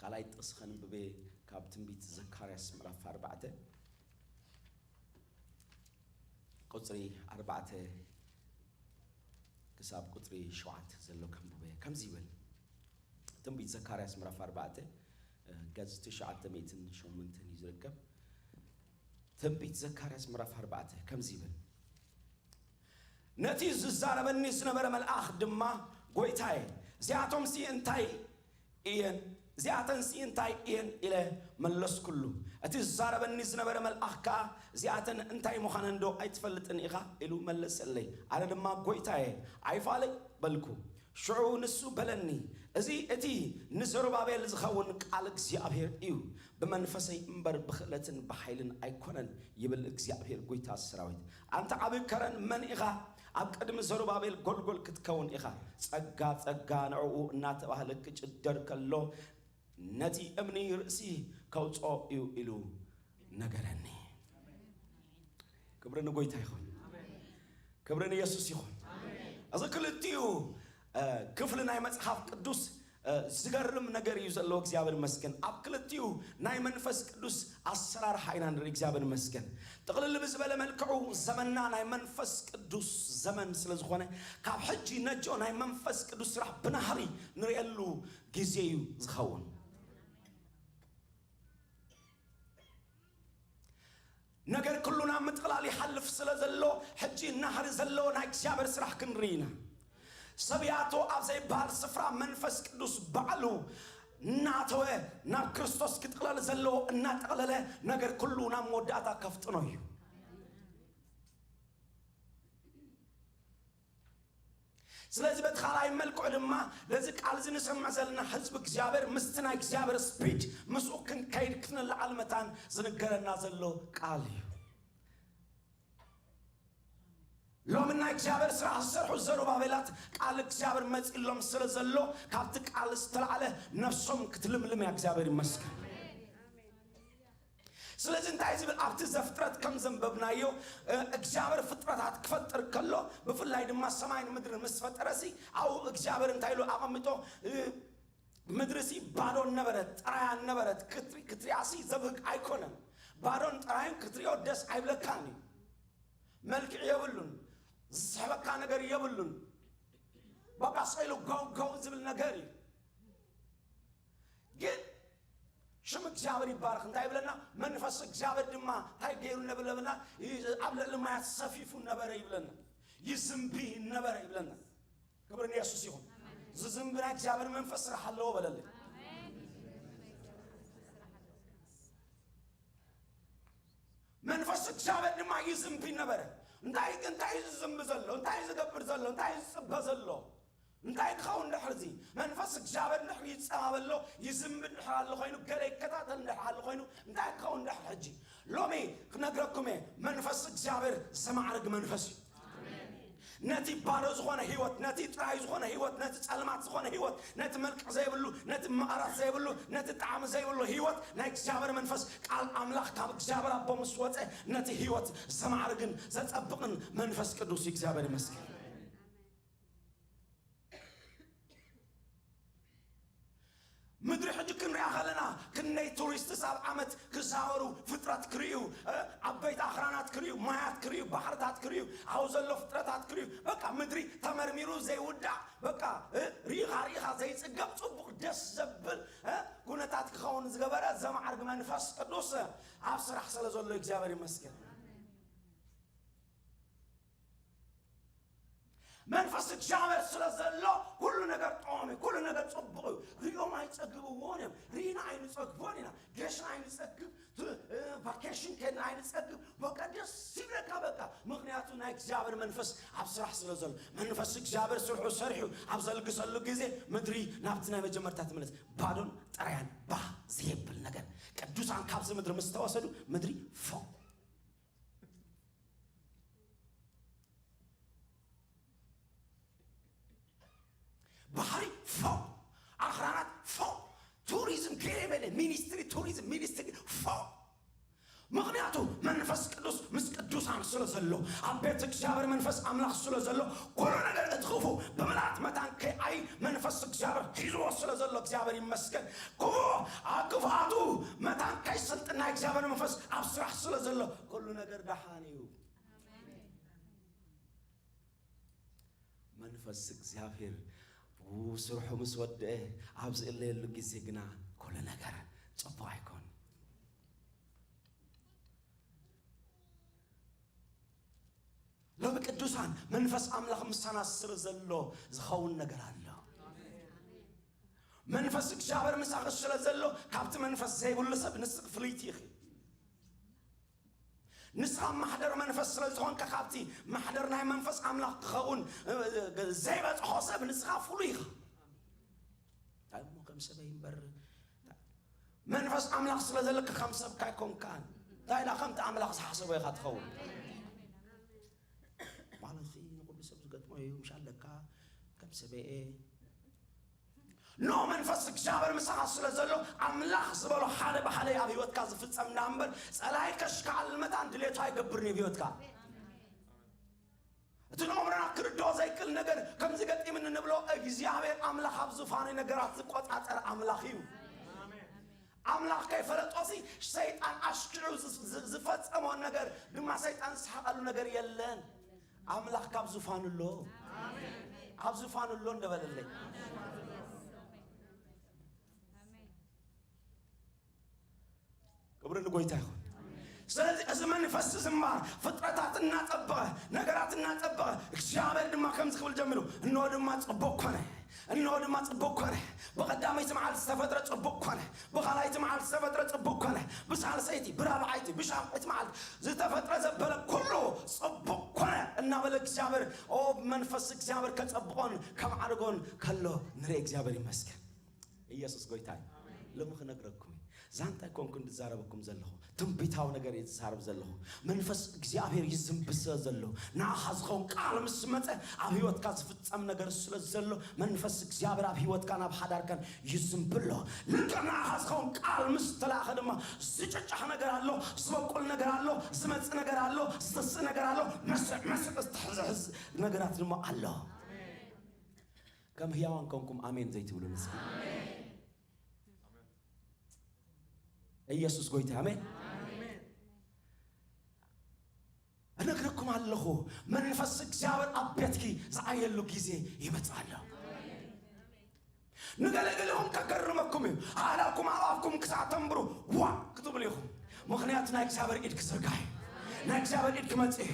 ካልኣይ ጥቅሲ ከንብቤ ካብ ትንቢት ዘካርያስ ምዕራፍ 4 ቁጽሪ 4 ክሳብ ቁጽሪ 7 ዘሎ ከንብቤ ከምዚ ይብል ትንቢት ዘካርያስ ምዕራፍ 4 ገጽ 908 ይዝረከብ ትንቢት ዘካርያስ ምዕራፍ 4 ከምዚ ይብል ነቲ ዝዛረበኒ ዝነበረ መልአኽ ድማ ጎይታዬ እዚኣቶም ሲ እንታይ እየን እዚኣተን ሲ እንታይ እየን ኢለ መለስ ኩሉ እቲ ዝዛረበኒ ዝነበረ መልአኽ ከዓ እዚኣተን እንታይ ምዃነን ዶ ኣይትፈልጥን ኢኻ ኢሉ መለሰለይ ኣነ ድማ ጎይታዬ ኣይፋለይ በልኩ ሽዑ ንሱ በለኒ እዚ እቲ ንዘሩባቤል ዝኸውን ቃል እግዚአብሔር እዩ ብመንፈሰይ እምበር ብኽእለትን ብሓይልን ኣይኮነን ይብል እግዚአብሔር ጎይታ ሰራዊት አንተ ዓብይ ከረን መን ኢኻ ኣብ ቅድሚ ዘሩባቤል ጎልጎል ክትከውን ኢኻ ጸጋ ጸጋ ንዕኡ እናተባህለ ክጭደር ከሎ ነቲ እምኒ ርእሲ ከውጾ እዩ ኢሉ ነገረኒ ክብርን ጎይታ ይኹን ክብርን ኢየሱስ ይኹን እዚ ክልቲኡ ክፍል ናይ መጽሐፍ ቅዱስ ዝገርም ነገር እዩ ዘሎ እግዚአብሔር መስገን ኣብ ክልቲኡ ናይ መንፈስ ቅዱስ ኣሰራርሓ ኢና ንርኢ እግዚአብሔር መስገን ጥቕልል ብዝበለ መልክዑ ዘመንና ናይ መንፈስ ቅዱስ ዘመን ስለ ዝኾነ ካብ ሕጂ ነጆ ናይ መንፈስ ቅዱስ ስራሕ ብናህሪ ንሪኤሉ ግዜ እዩ ዝኸውን ነገር ኩሉና ምጥቕላል ይሓልፍ ስለ ዘሎ ሕጂ ናህሪ ዘሎ ናይ እግዚአብሔር ስራሕ ክንርኢና ሰብያቶ ኣብ ዘይባህል ስፍራ መንፈስ ቅዱስ ባዕሉ እናተወ ናብ ክርስቶስ ክትቕለል ዘሎ እናጠቕለለ ነገር ኩሉ ናብ መወዳእታ ከፍጥኖ እዩ ስለዚህ በተኻላይ መልክዑ ድማ ለዚ ቃል ዝንሰምዕ ዘለና ህዝቢ እግዚአብሔር ምስቲ ናይ እግዚአብሔር ስፒድ ምስኡ ክንከይድ ክንለዓል መታን ዝንገረና ዘሎ ቃል እዩ ሎምና እግዚአብሔር ስራ ሰርሑ ዘሩባቤላት ቃል እግዚአብሔር መጽሎም ስለዘሎ ካብቲ ቃል ዝተልዓለ ነፍሶም ክትልምልም ያ እግዚአብሔር ይመስገን ስለዚህ እንታይ ዝብል ኣብቲ ዘፍጥረት ከም ዘንበብናዮ እግዚአብሔር ፍጥረታት ክፈጥር ከሎ ብፍላይ ድማ ሰማይን ምድርን ምስ ፈጠረሲ ኣው እግዚአብሔር እንታይ ኢሉ ኣቐሚጦ ምድርሲ ባዶን ነበረት ጥራያን ነበረት ክትሪኣሲ ዘብህግ ኣይኮነን ባዶን ጥራይን ክትሪኦ ደስ ኣይብለካን እዩ መልክዕ የብሉን ዝስሕበካ ነገር የብሉን በቃ ሰይሉ ጎው ዝብል ነገር እዩ ግን ሽም እግዚአብሔር ይባረክ እንታይ ብለና መንፈስ እግዚአብሔር ድማ ታይ ገይሩ ነብለና ኣብ ልዕሊ ማያት ሰፊፉ ነበረ ይብለና ይዝንቢ ነበረ ይብለና ክብርን ኢየሱስ ይሁን ዝዝንብና እግዚአብሔር መንፈስ ስራሕ አለው በለልኝ መንፈስ እግዚአብሔር ድማ ይዝንቢ ነበረ እንታይ ዝዝንብ ዘሎ እንታይ ዝገብር ዘሎ እንታይ ዝጽበ ዘሎ እንታይ ክኸውን ድሕርዚ መንፈስ እግዚአብሔር ንሕሪ ይጸባበሎ ይዝምብ ንሕራሉ ኮይኑ ገለ ይከታተል ንሕራሉ ኮይኑ እንታይ ክኸውን ድሕር ሕጂ ሎሚ ክነግረኩም መንፈስ እግዚአብሔር ዘማዕርግ መንፈስ እዩ ነቲ ባዶ ዝኾነ ህይወት ነቲ ጥራይ ዝኾነ ህይወት ነቲ ጸልማት ዝኾነ ህይወት ነቲ መልክዕ ዘይብሉ ነቲ መቐራት ዘይብሉ ነቲ ጣዕሚ ዘይብሉ ህይወት ናይ እግዚአብሔር መንፈስ ቃል አምላኽ ካብ እግዚአብሔር አቦ ምስ ወፀ ነቲ ህይወት ዘማዕርግን ዘጸብቕን መንፈስ ቅዱስ እግዚአብሔር ይመስገን ምድሪ ሕጂ ክንሪኣ ኸለና ክንደይ ቱሪስትስ ኣብ ዓመት ክዛወሩ ፍጥረት ክርእዩ ዓበይቲ ኣኽራናት ክርእዩ ማያት ክርእዩ ባሕርታት ክርእዩ ኣብኡ ዘሎ ፍጥረታት ክርእዩ በቃ ምድሪ ተመርሚሩ ዘይውዳእ በቃ ሪኻ ዘይጽገብ ጽቡቕ ደስ ዘብል ኩነታት ክኸውን ዝገበረ ዘማዕርግ መንፈስ ቅዱስ ኣብ ስራሕ ስለ ዘሎ እግዚአብሔር ይመስገን መንፈስ እግዚአብሔር ስለዘሎ ሁሉ ነገር ጦሚ ሁሉ ነገር ጽቡቕ ሪኦም አይጸግብዎን ሪና አይንጸግቦን ኢና ገሽና አይንጸግብ ቫኬሽን ከና አይንጸግብ በቃ ደስ ይብለካ በቃ ምክንያቱ ናይ እግዚአብሔር መንፈስ ኣብ ስራሕ ስለዘሎ መንፈስ እግዚአብሔር ስርሑ ሰርሑ ኣብ ዘልግሰሉ ጊዜ ምድሪ ናብቲ ናይ መጀመርታ ትመለስ ባዶን ጥራያን ባህ ዘይብል ነገር ቅዱሳን ካብዚ ምድሪ ምስ ተወሰዱ ምድሪ ፎ ባህሪ ፎ አኽራናት ፎ ቱሪዝም ከሌበለ ሚኒስትሪ ፎ ምክንያቱ መንፈስ ቅዱስ ምስ ቅዱሳን ስለዘሎ ኣብ ቤተ እግዚአብሔር መንፈስ አምላኽ ስለዘሎ ኩሉ ነገር እትኽፉ በመላት መታን ከአይ መንፈስ እግዚአብሔር ሒዝዎ ስለዘሎ እግዚአብሔር ይመስገን ክፋቱ መታን ከይስልጥና እግዚአብሔር መንፈስ ኣብ ስራሕ ስለዘሎ ኩሉ ነገር ደሓን እዩ መንፈስ እግዚአብሔር ስርሑ ምስ ወድአ ኣብ ዝእለየሉ ጊዜ ግና ኩሉ ነገር ጽቡቕ ኣይኮን ሎሚ ቅዱሳን መንፈስ አምላኽ ምሳና ስር ዘሎ ዝኸውን ነገር ኣሎ መንፈስ እግዚአብሔር ምሳኺ ስለ ዘሎ ካብቲ መንፈስ ዘይብሉ ሰብ ንስቕ ፍልይቲ ኢኺ ንስኻ ማሕደር መንፈስ ስለ ዝኾንካ ካብቲ ማሕደር ናይ መንፈስ አምላኽ ክኸውን ዘይበፅሖ ሰብ ንስኻ ፍሉይ ኢኻ እንታይ እሞ ከም ሰበይ እምበር መንፈስ አምላኽ ስለ ዘለካ ከም ሰብካ ኣይኮንካን እንታይ ዳ ከምቲ አምላኽ ዝሓሰቦ ኢኻ ትኸውን ማለት ንኩሉ ሰብ ዝገጥሞ እዩ ምሻለካ ከም ሰበይ ኖ መንፈስ እግዚአብሔር ምሳኻ ስለዘሎ አምላኽ ዝበሎ ሓደ በሓደ ኣብ ህይወትካ ዝፍጸም እንዳንበር ጸላይ ከሽካል መታን ድሌቱ አይገብርኒ ህይወትካ እቲ ንኦምረና ክርድኦ ዘይክል ነገር ከም ዝገጢምን እንብሎ እግዚአብሔር አምላኽ ኣብ ዙፋኑ ነገራት ዝቆጻጸር አምላኽ እዩ አምላኽ ከይፈለጦሲ ሰይጣን አሽክዑ ዝፈጸሞ ነገር ድማ ሰይጣን ዝሓቐሉ ነገር የለን አምላኽ ካብ ዙፋኑ ኣሎ ኣብ ዙፋኑ ኣሎ እንደበለለይ ክብሪ ንጎይታ ይኹን ስለዚህ እዚ መንፈስ ዝማር ፍጥረታት እናጸበቐ ነገራት እናጸበቐ እግዚአብሔር ድማ ከም ዝኽብል ጀሚሩ እንሆ ድማ ጽቡቕ ኮነ እንሆ ድማ ጽቡቕ ኮነ በቀዳመይቲ መዓልቲ ዝተፈጥረ ጽቡቕ ኮነ በኻልኣይቲ መዓልቲ ዝተፈጥረ ጽቡቕ ኮነ ብሳልሰይቲ ብራብዓይቲ ብሻብዓይቲ መዓልቲ ዝተፈጥረ ዘበለ ኩሉ ጽቡቕ ኮነ እናበለ እግዚአብሔር መንፈስ እግዚአብሔር ከጸብቖን ከማዕርጎን ከሎ ንርኢ እግዚአብሔር ይመስገን ኢየሱስ ጎይታ ሎሚ ክነግረኩም ዛንታ ኮንኩ እንድዛረበኩም ዘለኹ ትንቢታዊ ነገር ይዛረብ ዘለኹ መንፈስ እግዚአብሔር ይዝምብሰ ዘሎ ንዓኻ ዝኸውን ቃል ምስ መፀ ኣብ ህይወትካ ዝፍጸም ነገር ስለ ዘሎ መንፈስ እግዚአብሔር ኣብ ህይወትካ ናብ ሓዳርካን ይዝምብሎ ልክዕ ንዓኻ ዝኸውን ቃል ምስ ተላእኸ ድማ ዝጭጫሕ ነገር ኣሎ ዝበቁል ነገር ኣሎ ዝመፅእ ነገር ኣሎ ዝተስእ ነገር ኣሎ መስዕ ዝተሕዝሕዝ ነገራት ድማ ኣሎ ከም ህያዋን ኮንኩም አሜን ዘይትብሉ ንስኪ ኢየሱስ ጎይታ አሜን እነግረኩም ኣለኹ መንፈስ እግዚአብሔር ኣብ ቤትኪ ዝዓየሉ ጊዜ ይመጻል ንገለገለኹም ከገርመኩም እዩ ኣላኩም ኣባብኩም ክሳተንብሩ ዋ ክትብሉ ኢኹም ምክንያቱ ናይ እግዚአብሔር ኢድ ክዝርጋይ ናይ እግዚአብሔር ኢድ ክመጽእ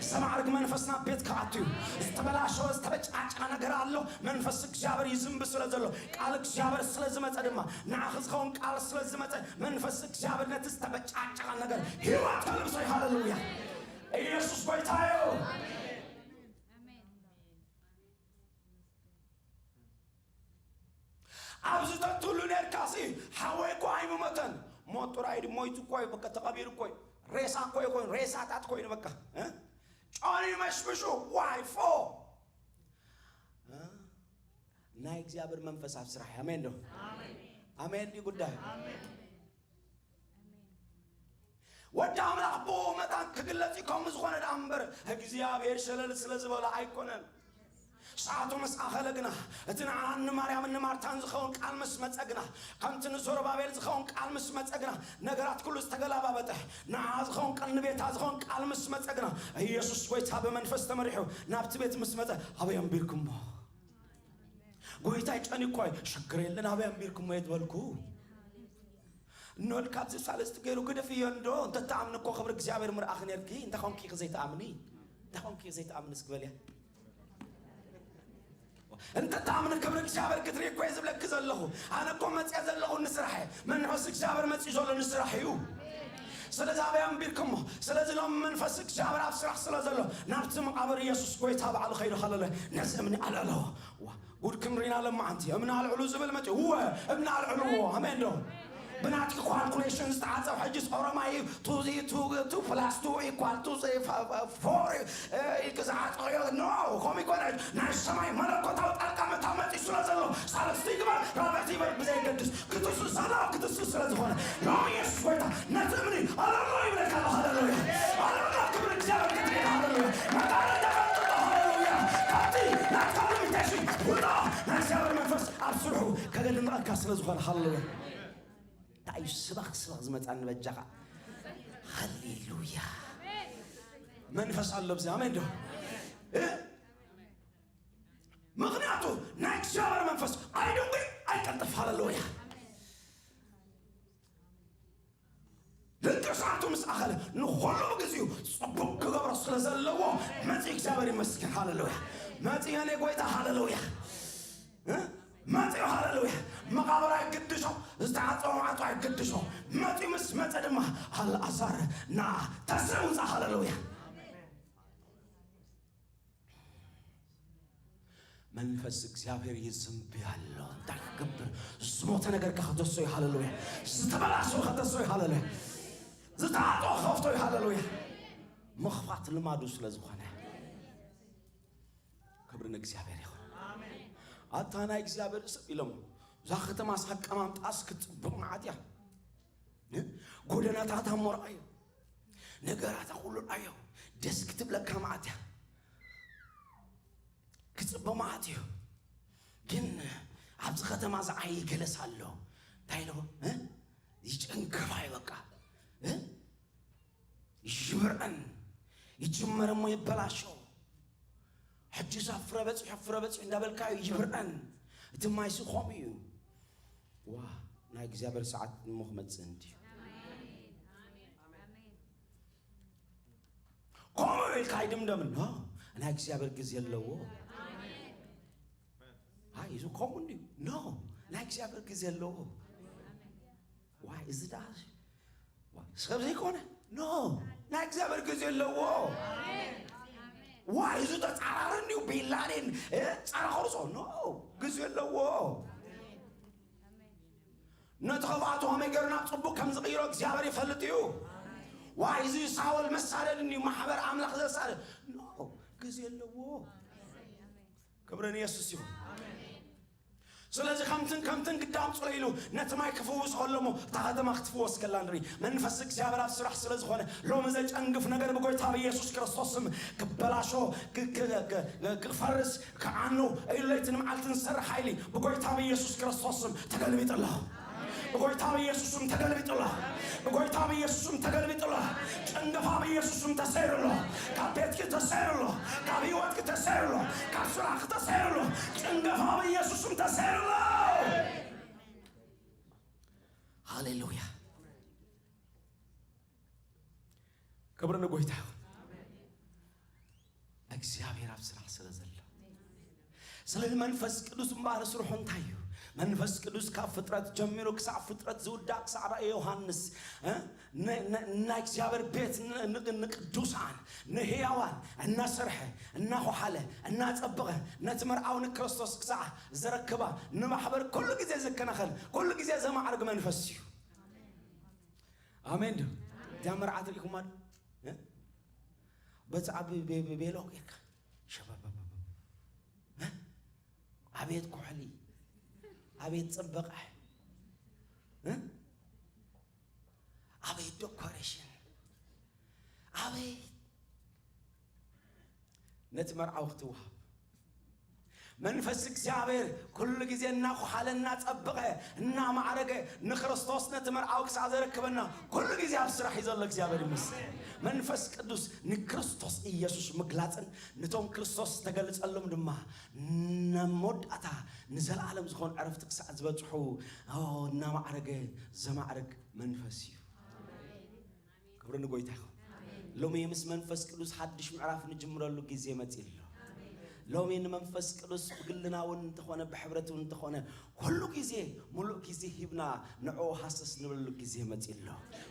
ዘማዕርግ መንፈስና ቤት ከኣትዩ ዝተበላሸወ ዝተበጫጨቀ ነገር ኣሎ መንፈስ እግዚአብሔር ይዝምብ ስለ ዘሎ ቃል እግዚአብሔር ስለ ዝመፀ ድማ ንዓኺ ዝኸውን ቃል ስለ ዝመፀ መንፈስ እግዚአብሔር ነቲ ዝተበጫጨቀ ነገር ህይወት ከልብሶ ሃሌሉያ ኢየሱስ ጎይታ እዩ موتور عيد مويت كوي بقى تقابير كوي ريسا كوي كوي ريسا تات كوي بقى جاني مش بشو واي فو نايك زيابر منفس عبسرح امين دو امين دي قدام ودام لعبو متان كقلتي كم زخون الأمبر هكذا شلل سلسلة ولا عيكونن ساعتو مسعى خلقنا اتنا عن مريم النمار تنزخون كالمس متسقنا كم تنزور بابيل زخون كالمس متسقنا نقرات كل استقلا بابته نعازخون كالنبيت عازخون كالمس متسقنا يسوس ويتها بمنفس تمريحو نابت بيت مسمته هبا ينبيركم قويتا يجاني كوي شكرين لنا هبا ينبيركم ويدولكو نول كاتس سالست غيرو كده في يندو انت تامن كو خبر እግዚአብሔር ምርአኽ ነርኪ እንተ ኾንኪ ከዘይት አምኒ እንተ ኾንኪ ከዘይት አምንስ ግበልያ انت تامن خبر እግዚአብሔር ክትሪ እኮ ይዝብለክ ዘለኹ አነ እኮ መጽያ ዘለኹ ንስራህ መንፈስ እግዚአብሔር መጽይ ዘሎ ንስራህ እዩ ስለዚህ አብያም ቢልኩም ስለዚህ ነው መንፈስ እግዚአብሔር አብስራህ ስለዘሎ ናብት መቃብር ኢየሱስ ጎይታ በዓል ኸይሩ ኸለለ ነስምኒ አላለው ጉድ ክምሪና ለማንቲ እምና አልዕሉ ዝብል መጽ هو እምና አልዕሉ አሜን ነው بنات calculations تعرف حجز أورماي 2 plus 2 equal to 4 إكزات no هم يقولون ناس سماي ملكوت أو أرقام تامت يسولزلو سالستيغما رابطي بزي قدس كتوس سالا كتوس سلزخونه لا يسويتا نتمني الله يبارك الله هاللويا الله كبر الجبل كتير هاللويا ما تعرف دخلت هاللويا كاتي لا تكلم تشي ولا ناس يابر منفس أبصرحو كقل المركز سلزخونه هاللويا أي سباق زمت عن بجاقة هاليلويا منفس الله بزي آمين دو مغنياتو نايك شاور منفس أي دوبي أي كنتف هاللويا لنتر ساعتو مسأخل نخلو بقزيو صبوك قبر السلزلوو ماتيك شاور يمسكن هاللويا ماتي هاني قويتا هاللويا ماتي هاللويا مقابر يقدشو استعاطوا معطوا يقدشو ماتي مسمت دما هل أزار نا تسوز هاللويا منفس እግዚአብሔር ይዝምብያለሁ እንዳከብር ስሞተ ነገር ከኸተሰው ሃሌሉያ ስተበላሽ ከኸተሰው ሃሌሉያ ዝታጦ ኸፍቶ ሃሌሉያ መኽፋት ልማዱ ስለዝኾነ ክብርን እግዚአብሔር ይሁን አሜን አታና እግዚአብሔር ሰብይለም ዛኸተ ማስሐቀማም ጣስ ክትብቅ ማዓትያ ጎደናታ ታሞራዩ ነገራታ ሁሉ አዩ ደስ ክትብለካ ማዓትያ ክትብቅ ማዓትዩ ግን አብዝ ከተማ ዛይ ገለሳሎ ታይሎ ይጭንከፋይ በቃ ይሽብረን ይጅመረሞ ይበላሽው حجز حفربت እንዳበልካዩ ይብርአን እትማይሱ ኾሚዩ ዋ ናይ እግዚአብሔር ሰዓት ሙህመድ ዘንዲ አሜን አሜን ቆይ ካይድም ደምን ነው እና እግዚአብሔር ግዝ የለው አሜን አይ ይዙ ኮሙንዲ ነው እና እግዚአብሔር ግዝ የለው ዋይ እዝዳሽ ዋይ ሰብዘይ ኮነ ነው እና እግዚአብሔር ግዝ የለው አሜን واي زو تتعارنيو بيلانين صار خرصو نو غزيلو نتخفاتو هم يقرنا صبو كم زغيرو እግዚአብሔር ይፈልጥዩ واي زو ساول مسالني ማህበር አምላክ ዘሳለ نو غزيلو ክብርን ኢየሱስ ይሁን ስለዚህ ከምትን ግዳም ጽለይሉ ነትማይ ክፈውስ ሆለሞ ታኸደማ ክትፈውስ ከላንሪ መንፈስ እግዚአብሔር አብስራህ ስለዝኾነ ሎመ ዘጨንግፍ ነገር በጎይታ በኢየሱስ ክርስቶስም ክበላሾ ክፈርስ ከአኑ እይለይትን ማልትን ሰር ኃይሊ በጎይታ በኢየሱስ ክርስቶስም ተገልብጥላህ በጎይታ በኢየሱስም ተገልብጥላህ በጎይታ በኢየሱስም ተገልብጥላህ ጨንገፋ በኢየሱስም ተሰይርላህ ካቤትክ ተሰይርላህ ካቢወትክ ተሰይርላህ ካስራህ ተሰይርላህ ጨንገፋ በኢየሱስም ተሰይርላህ ሃሌሉያ ክብርን ጎይታ እግዚአብሔር አብስራ ስለዘለ ስለዚህ መንፈስ ቅዱስ ባለ ስሩን ታዩ መንፈስ ቅዱስ ከፍጥረት ጀምሮ ከሳፍ ፍጥረት ዘውዳ ከሳራ ዮሐንስ እና እግዚአብሔር ቤት ንቅዱሳን ነህያዋን እና ሰርሐ እና ሆሐለ እና ጸበቀ ነትመርአውን ክርስቶስ ከሳ ዘረከባ ንማህበር ኩሉ ጊዜ ዘከናኸል ኩሉ ጊዜ ዘማዕርግ መንፈስ እዩ አሜን ዳመር አትሪኩም ማን በጻብ በቤለው ከካ ሸባባ አቤት ኩሕሊ አቤት ጽበቃ አቤት ዶኮሬሽን አቤት ነትመርዓው ክትዋሃብ መንፈስ እግዚአብሔር ኩሉ ጊዜና ኹሓለና ጸብቀ እና ማዕረገ ንክርስቶስ ነትመርዓው ክሳዘረክበና ኩሉ ጊዜ አብስራህ ይዘለ እግዚአብሔር ይመስገን መንፈስ ቅዱስ ንክርስቶስ ኢየሱስ ምግላጽን ንቶም ክርስቶስ ተገልጸሎም ድማ ነሞዳታ ንዘላለም ዝኾን ዕረፍት ክሳዕ ዝበጽሑ እና ማዕረገ ዘማዕረግ መንፈስ እዩ ክብሪ ንጎይታ ይኹን ሎሚ ምስ መንፈስ ቅዱስ ሓድሽ ምዕራፍ ንጅምረሉ ጊዜ መጽኢሎ ሎሚ መንፈስ ቅዱስ ግልናውን ተኾነ በሕብረቱን ተኾነ ሁሉ ጊዜ ሙሉእ ጊዜ ሂብና ንዑ ሐሰስ ንብሉ ጊዜ መጽኢሎ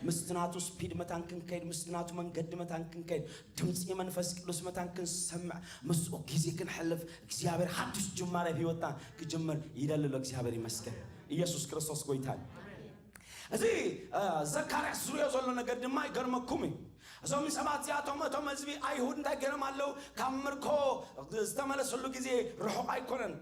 ምስትናቱ ስፒድ መታንክን ከይድ ምስትናቱ መንገድ መታንክን ከይድ ድምጽ መንፈስ ቅዱስ መታንክን ሰምዕ መስኦ ጊዜ ክንሕልፍ እግዚአብሔር ሓድሽ ጅማሬ ህይወትና ክጅምር ይደልሎ እግዚአብሔር ይመስገን ኢየሱስ ክርስቶስ ጎይታ እዚ ዘካርያስ ዙርያ ዘሎ ነገር ድማ ይገርመኩም እዞም ሰባት ዚኣቶም እቶም ህዝቢ አይሁድ እንታይ ገይሮም ኣለው ካብ ምርኮ ዝተመለሰሉ ጊዜ ርሑቕ ኣይኮነን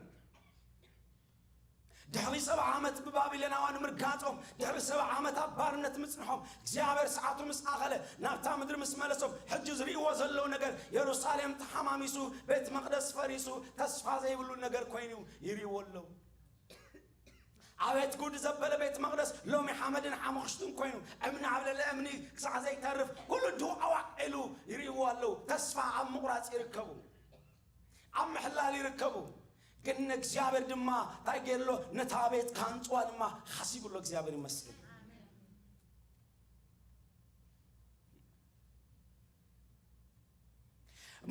ድሕሪ 70 ዓመት ብባቢሎናውያን ምርጋጾም ድሕሪ 70 ዓመት ኣብ ባርነት ምጽንሖም እግዚአብሔር ሰዓቱ ምስ ኣኸለ ናብታ ምድሪ ምስ መለሶም ሕጂ ዝርእይዎ ዘለው ነገር ኢየሩሳሌም ተሓማሚሱ ቤት መቅደስ ፈሪሱ ተስፋ ዘይብሉ ነገር ኮይኑ ይርእይዎ ኣለው አቤት ጉድ ዘበለ ቤት መቅደስ ሎሚ ሐመድን ሐመኽሽቱን ኮይኑ እምኒ ዓብለለ እምኒ ክሳዕ ዘይተርፍ ኩሉ ድዋዕዋ ኢሉ ይርእይዎ ኣለው ተስፋ ኣብ ምቑራጽ ይርከቡ ኣብ ምሕላል ይርከቡ ግን እግዚአብሔር ድማ እንታይ ገይሩሎ ነታ ቤት ካንጽዋ ድማ ሓሲቡሎ እግዚአብሔር ይመስገን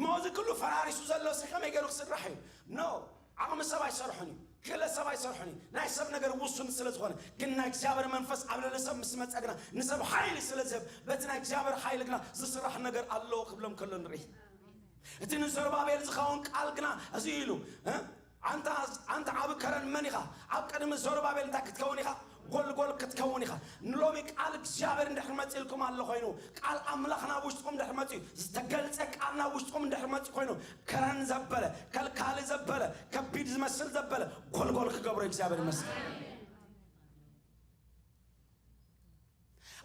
ሞዚ ኩሉ ፈራሪሱ ዘሎ ከመይ ገይሩ ክስራሕ እዩ ኖ ዓቕሚ ሰብ ኣይሰርሑን እዩ ክለ ሰብ ኣይሰርሑን እዩ ናይ ሰብ ነገር ውሱን ስለ ዝኾነ ግን ናይ እግዚአብሔር መንፈስ ኣብ ልዕሊ ሰብ ምስ መጸግና ንሰብ ሓይሊ ስለ ዝህብ በቲ ናይ እግዚአብሔር ሓይሊ ግና ዝስራሕ ነገር ኣለዎ ክብሎም ከሎ ንርኢ እቲ ንዘሩባቤል ዝኸውን ቃል ግና እዚ ኢሉ አንተ ዓብ ከረን መን ኢኻ ኣብ ቀድሚ ዘሩባቤል እንታይ ክትከውን ኢኻ ጎልጎል ክትከውን ኢኻ ንሎሚ ቃል እግዚአብሔር እንድሕር መጺልኩም ኣሎ ኮይኑ ቃል ኣምላኽና ውሽጥኩም እንድሕር መጺ ዝተገልጸ ቃልና ውሽጥኩም እንድሕር መጺ ኮይኑ ከረን ዘበለ ከልካሊ ዘበለ ከቢድ ዝመስል ዘበለ ጎልጎል ክገብሮ እግዚአብሔር ይመስገን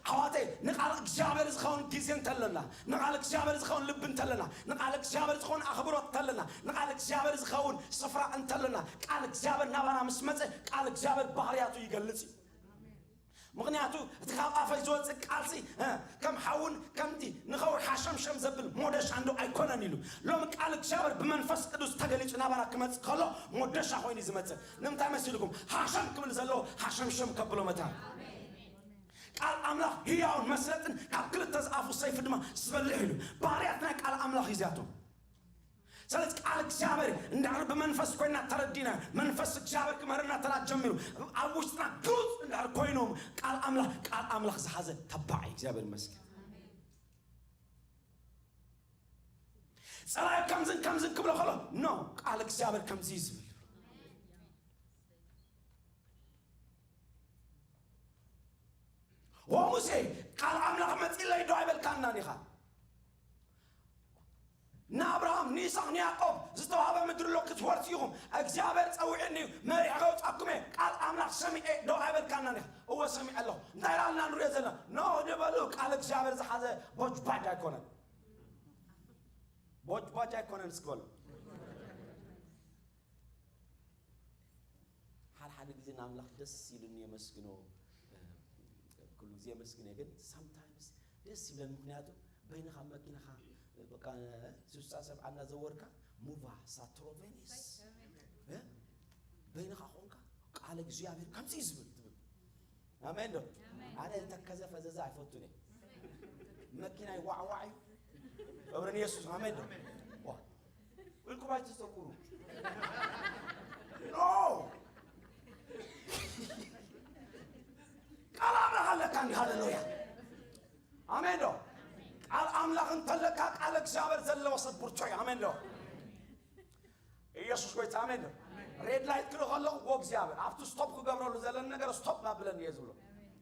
حواتي نقال እግዚአብሔር ዝኸውን ጊዜ እንተለና نقال እግዚአብሔር ዝኸውን ልብ እንተለና نقال እግዚአብሔር ዝኸውን አኽብሮት እንተለና نقال እግዚአብሔር ዝኸውን ስፍራ እንተለና ቃል እግዚአብሔር ናባና መስመጽ ቃል እግዚአብሔር ባህሪያቱ ይገልጽ ምክንያቱ ተኻፋፈይ ዝወጽእ ቃልሲ ከም ሓውን ከምቲ ንኸው ሓሸምሸም ዘብል ሞደሽ አንዱ ኣይኮነን ኢሉ ሎም ቃል እግዚአብሔር ብመንፈስ ቅዱስ ተገሊጹ ናባና ክመጽ ከሎ ሞደሻ ኮይኑ ዝመጽእ ንምንታይ መስልኩም ሓሸም ክብል ዘሎ ሓሸምሸም ከብሎ መታ ቃል አምላክ ህያውን መስለጥን ካብ ክልተ ዝኣፉ ሰይፍ ድማ ዝበልሕ ኢሉ ባህርያትና ቃል አምላክ ይዛቶም ስለዚህ ቃል እግዚአብሔር እንዳር በመንፈስ ኮይና ተረዲና መንፈስ እግዚአብሔር ከመረና ተራጀምሩ አውስጥና ግልጽ እንዳር ኮይኖም ቃል አምላክ ዝሓዘ ተባዕ እግዚአብሔር መስገን ጸላይ ከምዝን ክብሎ ከሎ ኖ ቃል እግዚአብሔር ከምዚ ይዝብል وموسى قال أملاك متيلا يدعو بالكنا نيخا نابراهام نيسان يعقوب زتوا هذا مدرلوك تورثيهم أجابر تسويني مري عقوت أكمل قال أملاك سمي دعو بالكنا نيخا هو سمي الله نيرالنا نريزنا نو دبلوك قال أجابر زحزة بوج باجا كونن بوج باجا كونن سكول حال حد بيزين أملاك دس يلوني مسكنو كل زي مسكين يجن sometimes دس يبلن مخنياتو بين خمكينا خا بكان سوسا سبعنا زوركا موفا ساتروفينيس بين خاخونكا قال እግዚአብሔር كم سيزبل አሜን ነው አረ ተከዘ ፈዘዛ አይፈቱኔ መኪና ይዋዕዋዕ አብረን ኢየሱስ አሜን ነው ዋ ወልኩባይ ተሰቁሩ ኖ قال أملاك لكان هاللويا آمين لو قال أملاك انتلك قال እግዚአብሔር زل وسط برتشوي آمين لو ኢየሱስ ወይ آمين لو ሬድ ላይት ክሎ خلو እግዚአብሔር አፍቱ ስቶፕ ከገብረሉ ዘለን ነገር ስቶፕ ማብለን ይዝብሎ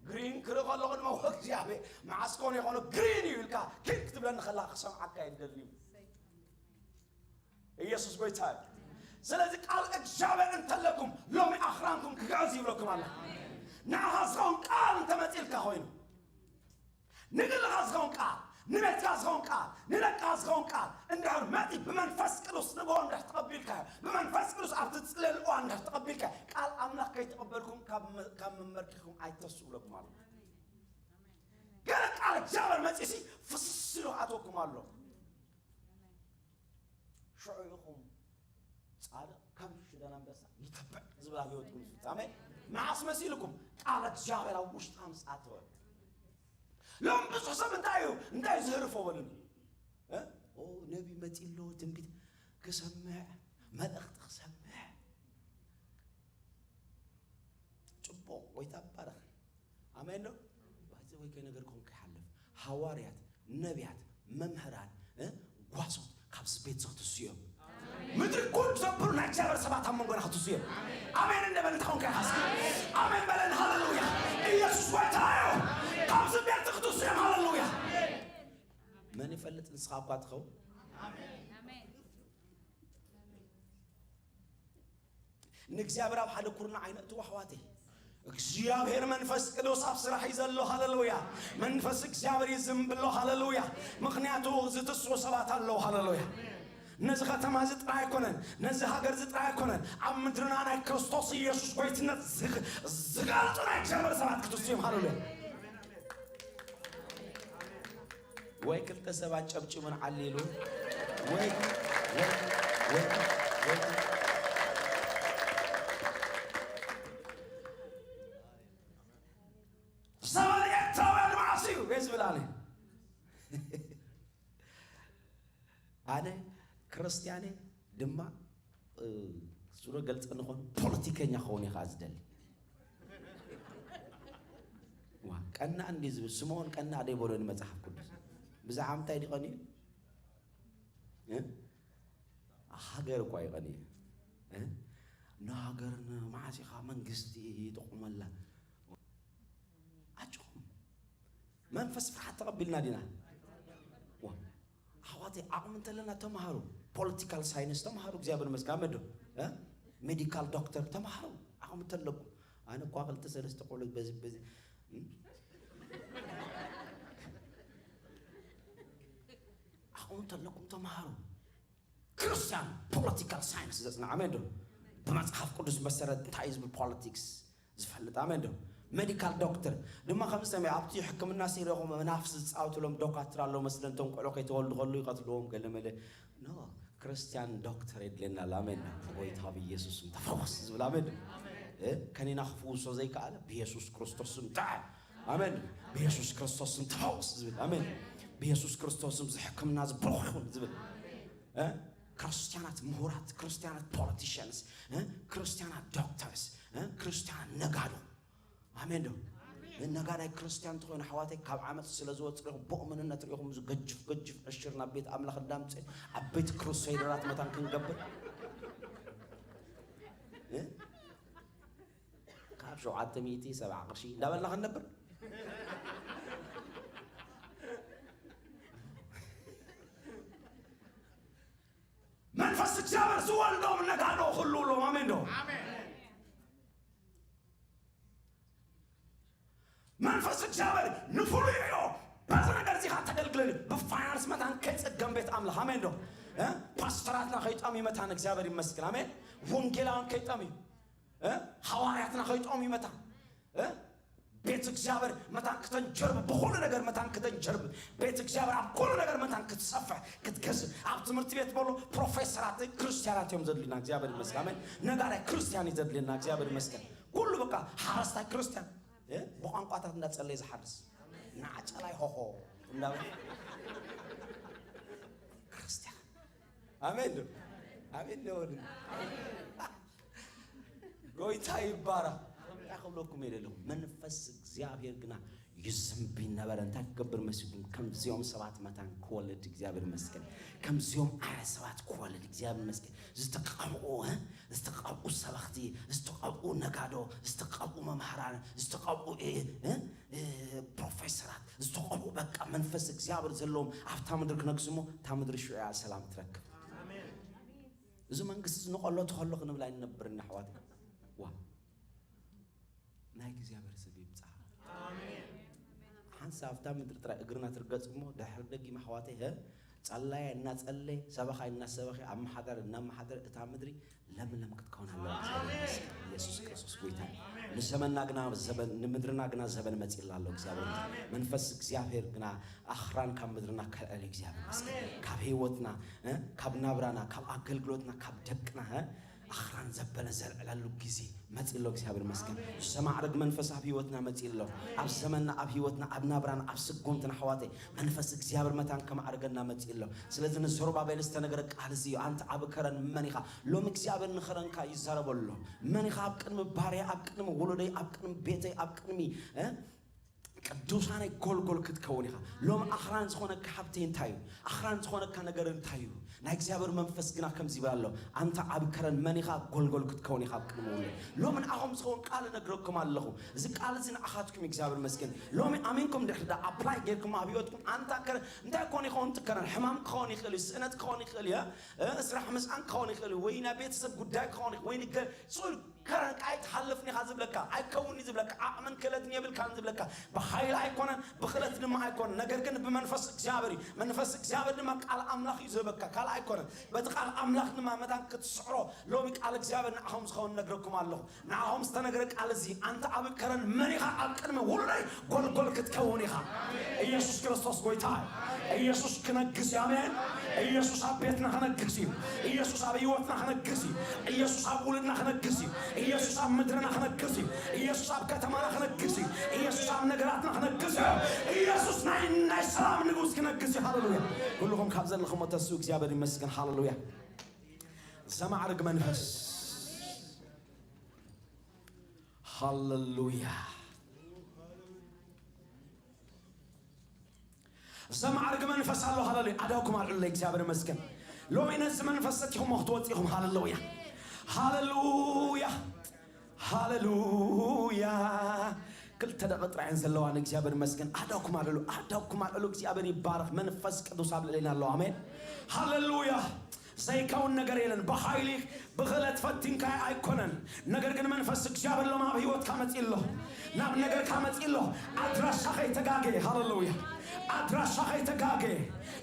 ግሪን ክረኸሎ ቅድመ እግዚአብሔር ማዓስኮን ይኾኑ ግሪን ይብልካ ኪክ ትብለኒ ከላ ክሰምዓካ ይደልዩ ኢየሱስ ጎይታ ስለዚህ ቃል እግዚአብሔር እንተለኩም ሎሚ አኽራንኩም ክጋዝ ይብለኩም አላ ናሃስውን ቃል እንተመጽልካ ሆይኑ ንግል ሃስውን ቃል ንቤት ሃስውን ቃል ንለቃ ሃስውን ቃል እንዳው መጢ በመንፈስ ቅዱስ ንጎ እንደተቀበልካ በመንፈስ ቅዱስ አብትጽለል ኦ እንደተቀበልካ ቃል አምላክ ከይተቀበልኩም ካብ መመርኪኩም አይተስኡለኩም አላ ገለ ቃል እግዚአብሔር መጽሲ ፍስስሉ አቶኩም አሎ ሸዑይኹም ጻለ ከም ሽዳን አንበሳ ይተበዕ ዝብላ ህይወትኩም ፍጻሜ ማዓስ መሲልኩም ቃል እግዚአብሔር ውሽጥ አምጻተወ ለም ብዙሰብ እንታይ ዝህርፎ በልን ኦ ነቢ መጽሎ ትንቢት ከሰምዕ መልእክት ከሰምዕ ጽቦ ወይ ተባረክ አሜን ነው ባዚ ወይ ከነገር ኮን ከሐለፍ ሐዋርያት ነቢያት መምህራን ጓሶት ካብስ ቤት ሰው ተስዮ ምድር ኩል ዘብሩ ናቻበር ሰባት አመንጎና ተስዮ አሜን እንደበል ታውን ከሐስ አሜን በለን ሃሌሉያ ኢየሱስ ወታዮ ካብስ ቤት ተስዮ ሃሌሉያ ማን ይፈልጥ እንስኻኳት ኸው አሜን ንግዚአብሔር ኣብ ሓደ ኩርና ዓይነቱ ወሕዋቴ እግዚአብሔር መንፈስ ቅዱስ ኣብ ስራሕ ይዘሎ ሃሌሉያ መንፈስ እግዚአብሔር ይዝምብሎ ሃሌሉያ ምክንያቱ ዝተስዎ ሰባት አለው ሃሌሉያ ነዚ ከተማ ዝጥራ አይኮነን ነዚ ሀገር ዝጥራ አይኮነን ኣብ ምድርና ናይ ክርስቶስ ኢየሱስ ጎይትነት ዝገልጹ ናይ እግዚአብሔር ሰባት ክትስዮም ሃሌሉያ ወይ ክልተ ሰባት ጨብጭቡን ዓሊሉ ወይ أنا كريستياني دما سورة قلت أنا خون بوليتيكية خوني خازدل وكأن عندي سمون كأن عندي بورون مزحف كله بزعم تاني غني هاجر كوي غني ناجرنا معاشي خامن قصدي تقوم الله أجهم منفس حتى قبلنا دينا حواتي أقوم تلنا تمهرو political science تمهرو زيابر مسكامدو medical doctor تمهرو أقوم تلقو أنا قاقل تسلس تقول بزي أقوم تلقو تمهرو Christian political science زنا عمدو بمسحف قدس بسرد تعيز بالpolitics زفلت عمدو medical doctor لما خمسة ما عبتي حكم الناس يروحوا منافس تصاوت لهم دكاترة لهم مثلاً تون قالوا كي تقولوا يقتلوهم قال لهم no Christian doctor يدلنا لامن ويت هابي يسوع متفوس لامن كان ينخفوس زي كذا بيسوع كريستوس متاع آمين بيسوع كريستوس متفوس آمين بيسوع كريستوس حكم الناس بروحهم زبل كريستيانات مهورات كريستيانات politicians كريستيانات doctors كريستيان نجارو آمين دو النجار كريستيان تقول حواتي كاب عمل سلزوات تريهم بؤمن النت تريهم جف أشرنا بيت أملا خدام تسي أبيت كروسيدرات متان كن قبل كاب شو عتميتي 7 قرشي لا والله خنبر من فسك جابر سوال دوم نجارو خلولو آمين دو منفس الجبل نفوليو بس أنا قرزي حتى قلقلني بفاينانس متان كيس جنبت عمله آمين دو باستراتنا خيط أمي متان الجبل يمسك آمين وانجيلان كيت أمي حوارياتنا خيط أمي متان بيتك جبل متان كتنجرب بكل نجار متان كتنجرب بيتك جبل عب كل نجار متان كتصفح كتكسر عب تمرتبيت بقوله بروفيسورات كريستيانات يوم زدلنا جبل يمسك آمين نجار كريستياني زدلنا جبل يمسك كله بقى حرستا كريستيان بقان قاتل نتصلي زحرس نعج على هو كريستيان آمين آمين نور قويتا يبارا أخذ لكم يللو منفس زيابير جنا يزمبين نبرن تكبر مسكين كم زيوم سبعة متان كوالد زيابير مسكين كم زيوم على سبعة كوالد زيابير مسكين استقاموا استقاموا سبختي استقاموا نقادو استقاموا ممحران استقاموا ማይሰራት ዝተቆሉ በቃ መንፈስ እግዚአብሔር ዘሎም አፍታ ምድር ክነግስሞ ታምድር ሽያ ሰላም ትረክብ አሜን እዚ መንግስት ዝነቆሎ ተኸሎ ክንብላ ይነበርና አሕዋት ዋ ናይ እግዚአብሔር ሰብ ይምጻ አሜን ሓንሳ አፍታ ምድር ጥራ እግርና ትርገጽሞ ድሕር ደጊ ማሕዋቴ ጸላየ እና ጸለይ ሰበኻይ እና ሰበኺ አብ ማሕደር እና ማሕደር እታ ምድሪ ለምለም ክትከውን አለ ኢየሱስ ክርስቶስ ጌታ ንዘመንና ግና ዘበን ንምድርና ግና ዘበን መጽላለው እግዚአብሔር መንፈስ እግዚአብሔር ግና አኽራን ካብ ምድርና ከለ እግዚአብሔር መስከረ ካብ ህይወትና ካብ ናብራና ካብ አገልግሎትና ካብ ደቅና አኽራን ዘበለ ዘልዕላሉ ጊዜ መጽለው እግዚአብሔር መስከረ ሰማዕረግ መንፈስ አብ ህይወትና መጽለው አብ ዘመንና አብ ህይወትና አብ ናብራና አብ ስጎምትና ሐዋቴ መንፈስ እግዚአብሔር መታን ከማዕረገና መጽለው ስለዚህ ንዘሩባቤል ዝተነገረ ቃል እዚ አንተ አብከረን መኒኻ ሎም እግዚአብሔር ንኸረንካ ይዛረበሎ መኒኻ አብ ቅድሚ ባሪያ አብ ቅድሚ ወለደይ አብ ቅድሚ ቤተይ አብ ቅድሚ ቅዱሳን ጎልጎል ክትከውኒኻ ሎም አኽራን ዝኾነ ከሐብቴ እንታዩ አኽራን ዝኾነ ከነገር እንታዩ ናይ እግዚአብሔር መንፈስ ግና ከምዚ ይብላሎ አንተ አብከረን መኒኻ ጎልጎል ክትከውኒኻ ቅድሞው ሎም ንአኹም ዝኾን ቃል ነግረኩም ኣለኹ እዚ ቃል እዚ ንአኻትኩም እግዚአብሔር መስገን ሎም አሜንኩም ድሕዳ አፕላይ ጌርኩም አብዮትኩም አንተ ከረ እንታይ ኮን ይኾን ትከረን ሕማም ክኾን ይኽእል ስእነት ክኾን ይኽእል እስራሕ ምስዓን ክኾን ይኽእል ወይ ና ቤተሰብ ጉዳይ ክኾን ይኽእል ወይ ንጹል ከረን ቃይት ሓልፍኒ ኻ ዝብለካ ኣይከውኒ ዝብለካ አመን ክለትን የብልካን ዝብለካ በኃይል አይኮነን በخለት ድማ አይኮነን ነገር ግን በመንፈስ እግዚአብሔር መንፈስ እግዚአብሔር ድማ ቃል አምላክ ይዘበካ ካል አይኮነን በቃል አምላክ ድማ መዳን ክትስዕሮ ሎሚ ቃል እግዚአብሔር ንአሁም ዝኸውን ነግረኩም ኣለሁ ንአሁም ዝተነገረ ቃል እዚ አንተ አብከረን መኒኻ አብቅድመ ወልላይ ጎልጎል ክትከውን ኢኻ ኢየሱስ ክርስቶስ ጌታ ኢየሱስ ክነግስ አሜን ኢየሱስ አቤትና ክነግስ ኢየሱስ አብ ህይወትና ክነግስ ኢየሱስ አብ ውልድና ክነግስ ኢየሱስ አብ ምድርና ክነግስ ኢየሱስ አብ ከተማና ክነግስ ኢየሱስ አብ ነገራትና ክነግስ ኢየሱስ ናይ ሰላም ንጉስ ክነግስ ሃሌሉያ ሁሉም ካብ ዘለኹም ተሱ እግዚአብሔር ይመስገን ሃሌሉያ ዘማዕረግ መንፈስ ሃሌሉያ ዘማዕረግ መንፈስ አለው ሃሌሉያ አዳውኩም አለ እግዚአብሔር ይመስገን ሎሚነስ መንፈስ ሰጥኹም ወጥኹም ሃሌሉያ ሃሌሉያ ሃሌሉያ كل تدقق عن زلوان እግዚአብሔር መስገን አዳውኩም አለሉ እግዚአብሔር ይባረክ መንፈስ ቅዱስ አብለና አለው አሜን ሃሌሉያ ዘይካውን ነገር የለን በኃይልህ በخለት ፈትንካ አይኮነን ነገር ግን መንፈስ እግዚአብሔር ለማብ ህይወት ካመጽይሎ ናብ ነገር ካመጽይሎ አድራሻህ ይተጋገ ሃሌሉያ አድራሻህ ይተጋገ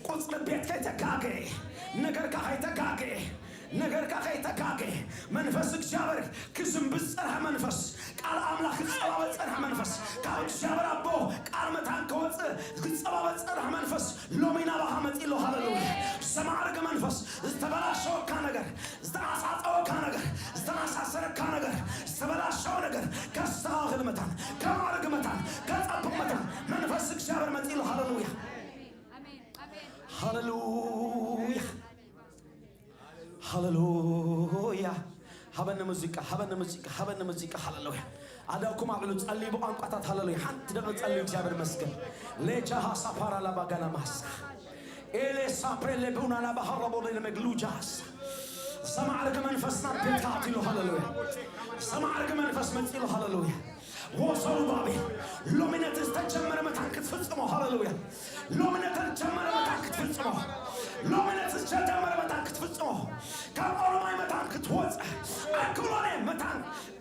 ቁጽል ቤት ከይተጋገ ነገር ካይተጋገ ነገር ካይተጋገ መንፈስ እግዚአብሔር ክዝም ብጽራ መንፈስ ቃል አምላክ ጸባበጽራ መንፈስ ቃል እግዚአብሔር አቦ ቃል መታን ከወጽ ጸባበጽራ መንፈስ ሎሚና ባሐመጽይሎ ሃሌሉያ ሰማዕረግ መንፈስ ዝተበላሸው ካነገር ዝተአሳጸው ካነገር ዝተናሳሰረ ካነገር ዝተበላሸው ነገር ከስተኻል መታን ከማዕረግ መታን ከጸብ መታን መንፈስ እግዚአብሔር መጽይሎ ሃሌሉያ አሜን አሜን ሃሌሉያ ሃሌሉያ ሀበነ ሙዚቃ ሃሌሉያ አዳውኩም አብሉ ጸልዩ በቋንቋታት ሃሌሉያ አንተ ደግሞ ጸልዩ እግዚአብሔር መስገን ለቻ ሐሳፋራ ለባጋና ማሳ ኤሌ ሳፕሬ ለቡና ለባህረቦ ለመግሉጃስ ሰማዕረግ መንፈስና ቤታትሎ ሃሌሉያ ሰማዕረግ መንፈስ መጽይሎ ሃሌሉያ ወሰሩ ባቤ ሎሚነት ተጀመረ መታን ክትፈጽሞ ሃሌሉያ ሎሚነት ተጀመረ መታን ክትፈጽሞ ሎሚነት ተጀመረ መታን ክትፈጽሞ ከኦሮማይ መታን ክትወጽ አክሎኔ መታን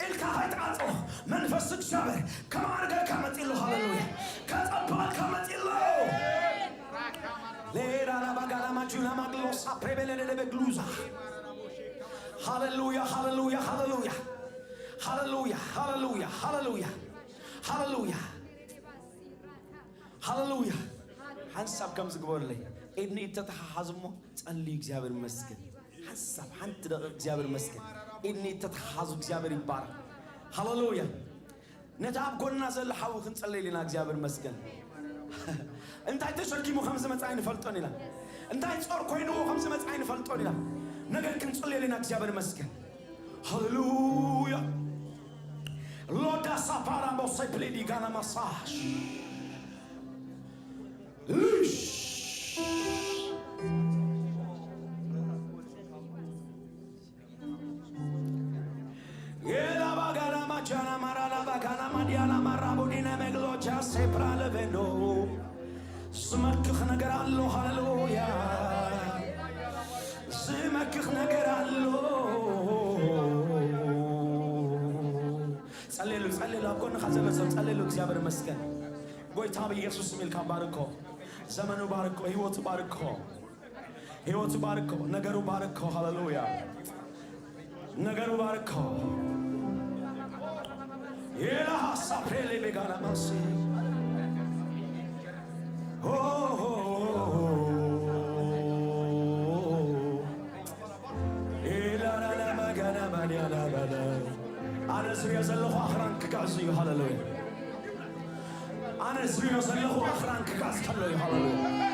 ኢልካ ሀይጣጾ መንፈስ እግዚአብሔር ከማርገ ከመጽይሎ ሃሌሉያ ከጸባል ከመጽይሎ ሌላ ባጋላ ማጁላ ማግሎሳ ፕሬቤሌ ለበግሉዛ ሃሌሉያ ሃሌሉያ ሃሌሉያ ሃሌሉያ ሃሌሉያ ሃሌሉያ ሃሌሉያ ሃሌሉያ ሐሳብ ከም ዝግበርለይ እድኒ ተተሓሓዝሞ ጸልዩ እግዚአብሔር ይመስገን ሐሳብ ሓንቲ ደቂቅ እግዚአብሔር ይመስገን እድኒ ተተሓሓዙ እግዚአብሔር ይባረክ ሃሌሉያ ነታ ኣብ ጎና ዘሎ ሓዊ ክንጸልይልና እግዚአብሔር ይመስገን እንታይ ተሸኪሙ ከም ዝመጽእ አይንፈልጦን ኢላ እንታይ ጾር ኮይኑ ከም ዝመጽእ አይንፈልጦን ኢላ ነገር ክንጸልይልና እግዚአብሔር ይመስገን ሃሌሉያ Loda sapara mosai pledi gana massage. Yela bagana machana marala bagana madiana marabudina meglocha ሴፕራለቬኖ ስመክህ ነገር አለው ሃሌሉያ ስመክህ ነገር አለው ጸልሉ አብቆን ኻዘለሰብ ጸልሉ እግዚአብሔር ይመስገን ጎይታ በኢየሱስ ስም ይልካም ባርኮ ዘመኑ ባርኮ ሕይወቱ ባርኮ ነገሩ ባርኮ ሃሌሉያ ነገሩ ባርኮ የላ ሐሳፕሬሌ ቤጋና ማሲ أنا سري أزلخ أخران كعزي هاللويا أنا سري أزلخ أخران كعز هاللويا هاللويا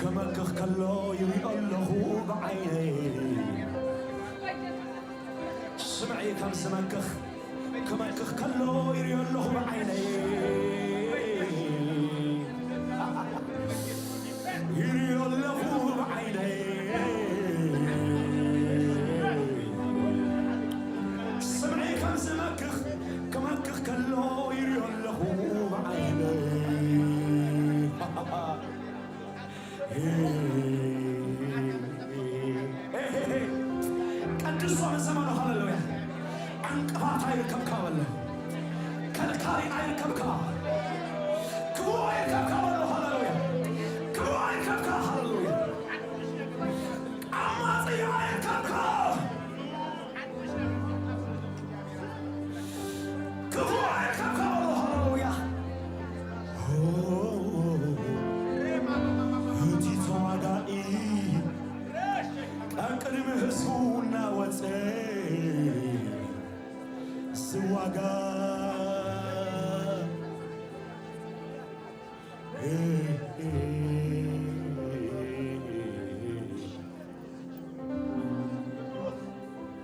كمكخ كلو يقله بعيني سمعي كم سمكخ كمكخ كلو يقله بعيني يقله بعيني سمعي كم سمكخ كمكخ كلو يقله بعيني ቅዱስ ዘመኑ ሃሌሉያ አንቀፋት አይርከብካ በለ ከልካሪ አይርከብካ ክቡ አይርከብካ በለ ሃሌሉያ ክቡ አይርከብካ ሃሌሉያ አማጺ አይርከብካ ክቡ አይርከብካ በለ ሃሌሉያ أقرب هسونا وتسي سواقا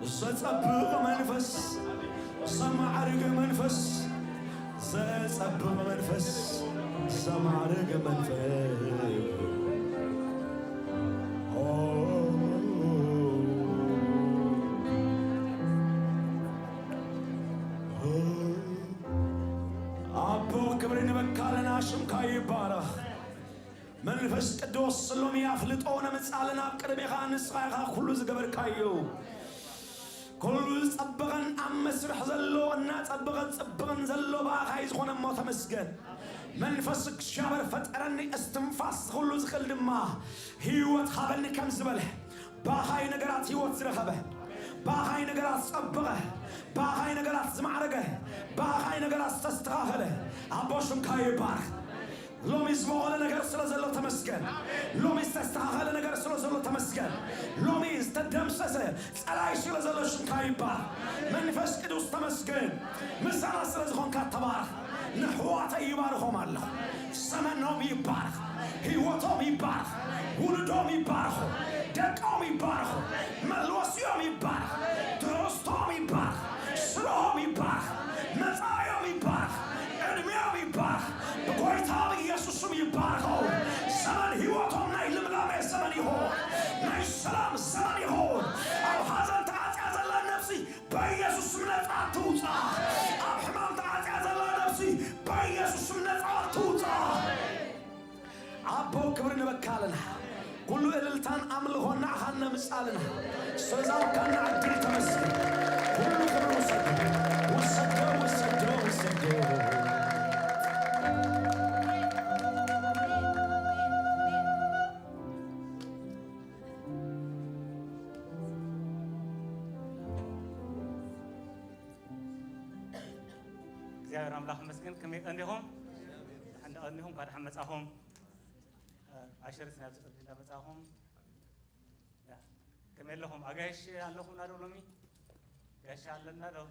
ستصبغ منفس سمع رق منفس ستصبغ منفس سمع رق منفس شمكايبارا منفس قدوس سلومي أفلطونا متسالنا بقربيخا نسخايخا كلو زقبر كايو كلو صبغن مسرح زلو الناس صبغن زلو باخاي زخونا موت مسجن منفسك شابر فترني استنفاس كلو زخل دما هيوت خابني كم زبله باخاي نقرات هيوت زرخبه باخاي نقرات صبغه باخاي نقرات زمعرقه باخاي نقرات تستغاخله أبوشم كايبار لومي زموغل نقر سلازلو تمسكن لومي استستغاخل نقر سلازلو تمسكن لومي استدمسس سلاي سلازلو شم كايبار منفس قدوس تمسكن مسانا سلازخون كاتبار نحوات يبارخهم الله سمنهم يبارخ هيوتهم يبارخ ولدهم يبارخ دقهم يبارخ ملوسيهم يبارخ دروستهم يبارخ سلوهم يبارخ مزايهم يبارخ ادميهم يبارخ بقويتها بيسوسهم يبارخوا زمن هيوتهم ناي لملامي زمن يهون ناي السلام زمن يهون او حزن تعاتي عزل نفسي بيسوسهم نفع توتا او حمام تعاتي عزل نفسي بيسوسهم نفع توتا عبو كبر نبكالنا كل إلتان عمل هون عهنا مسألنا سوزاو كان عدل تمسك كل كبر وسجدوا እግዚአብሔር አምላክ መስገን ከመይ ቀንዲሆም አንደሆም ካድ ሐመጻሆም አሽርት ናብ ጽፈት መጻሆም ከመይ ለሆም አጋሽ አለሁም ናዶ ሎሚ ጋሽ አለና ዶ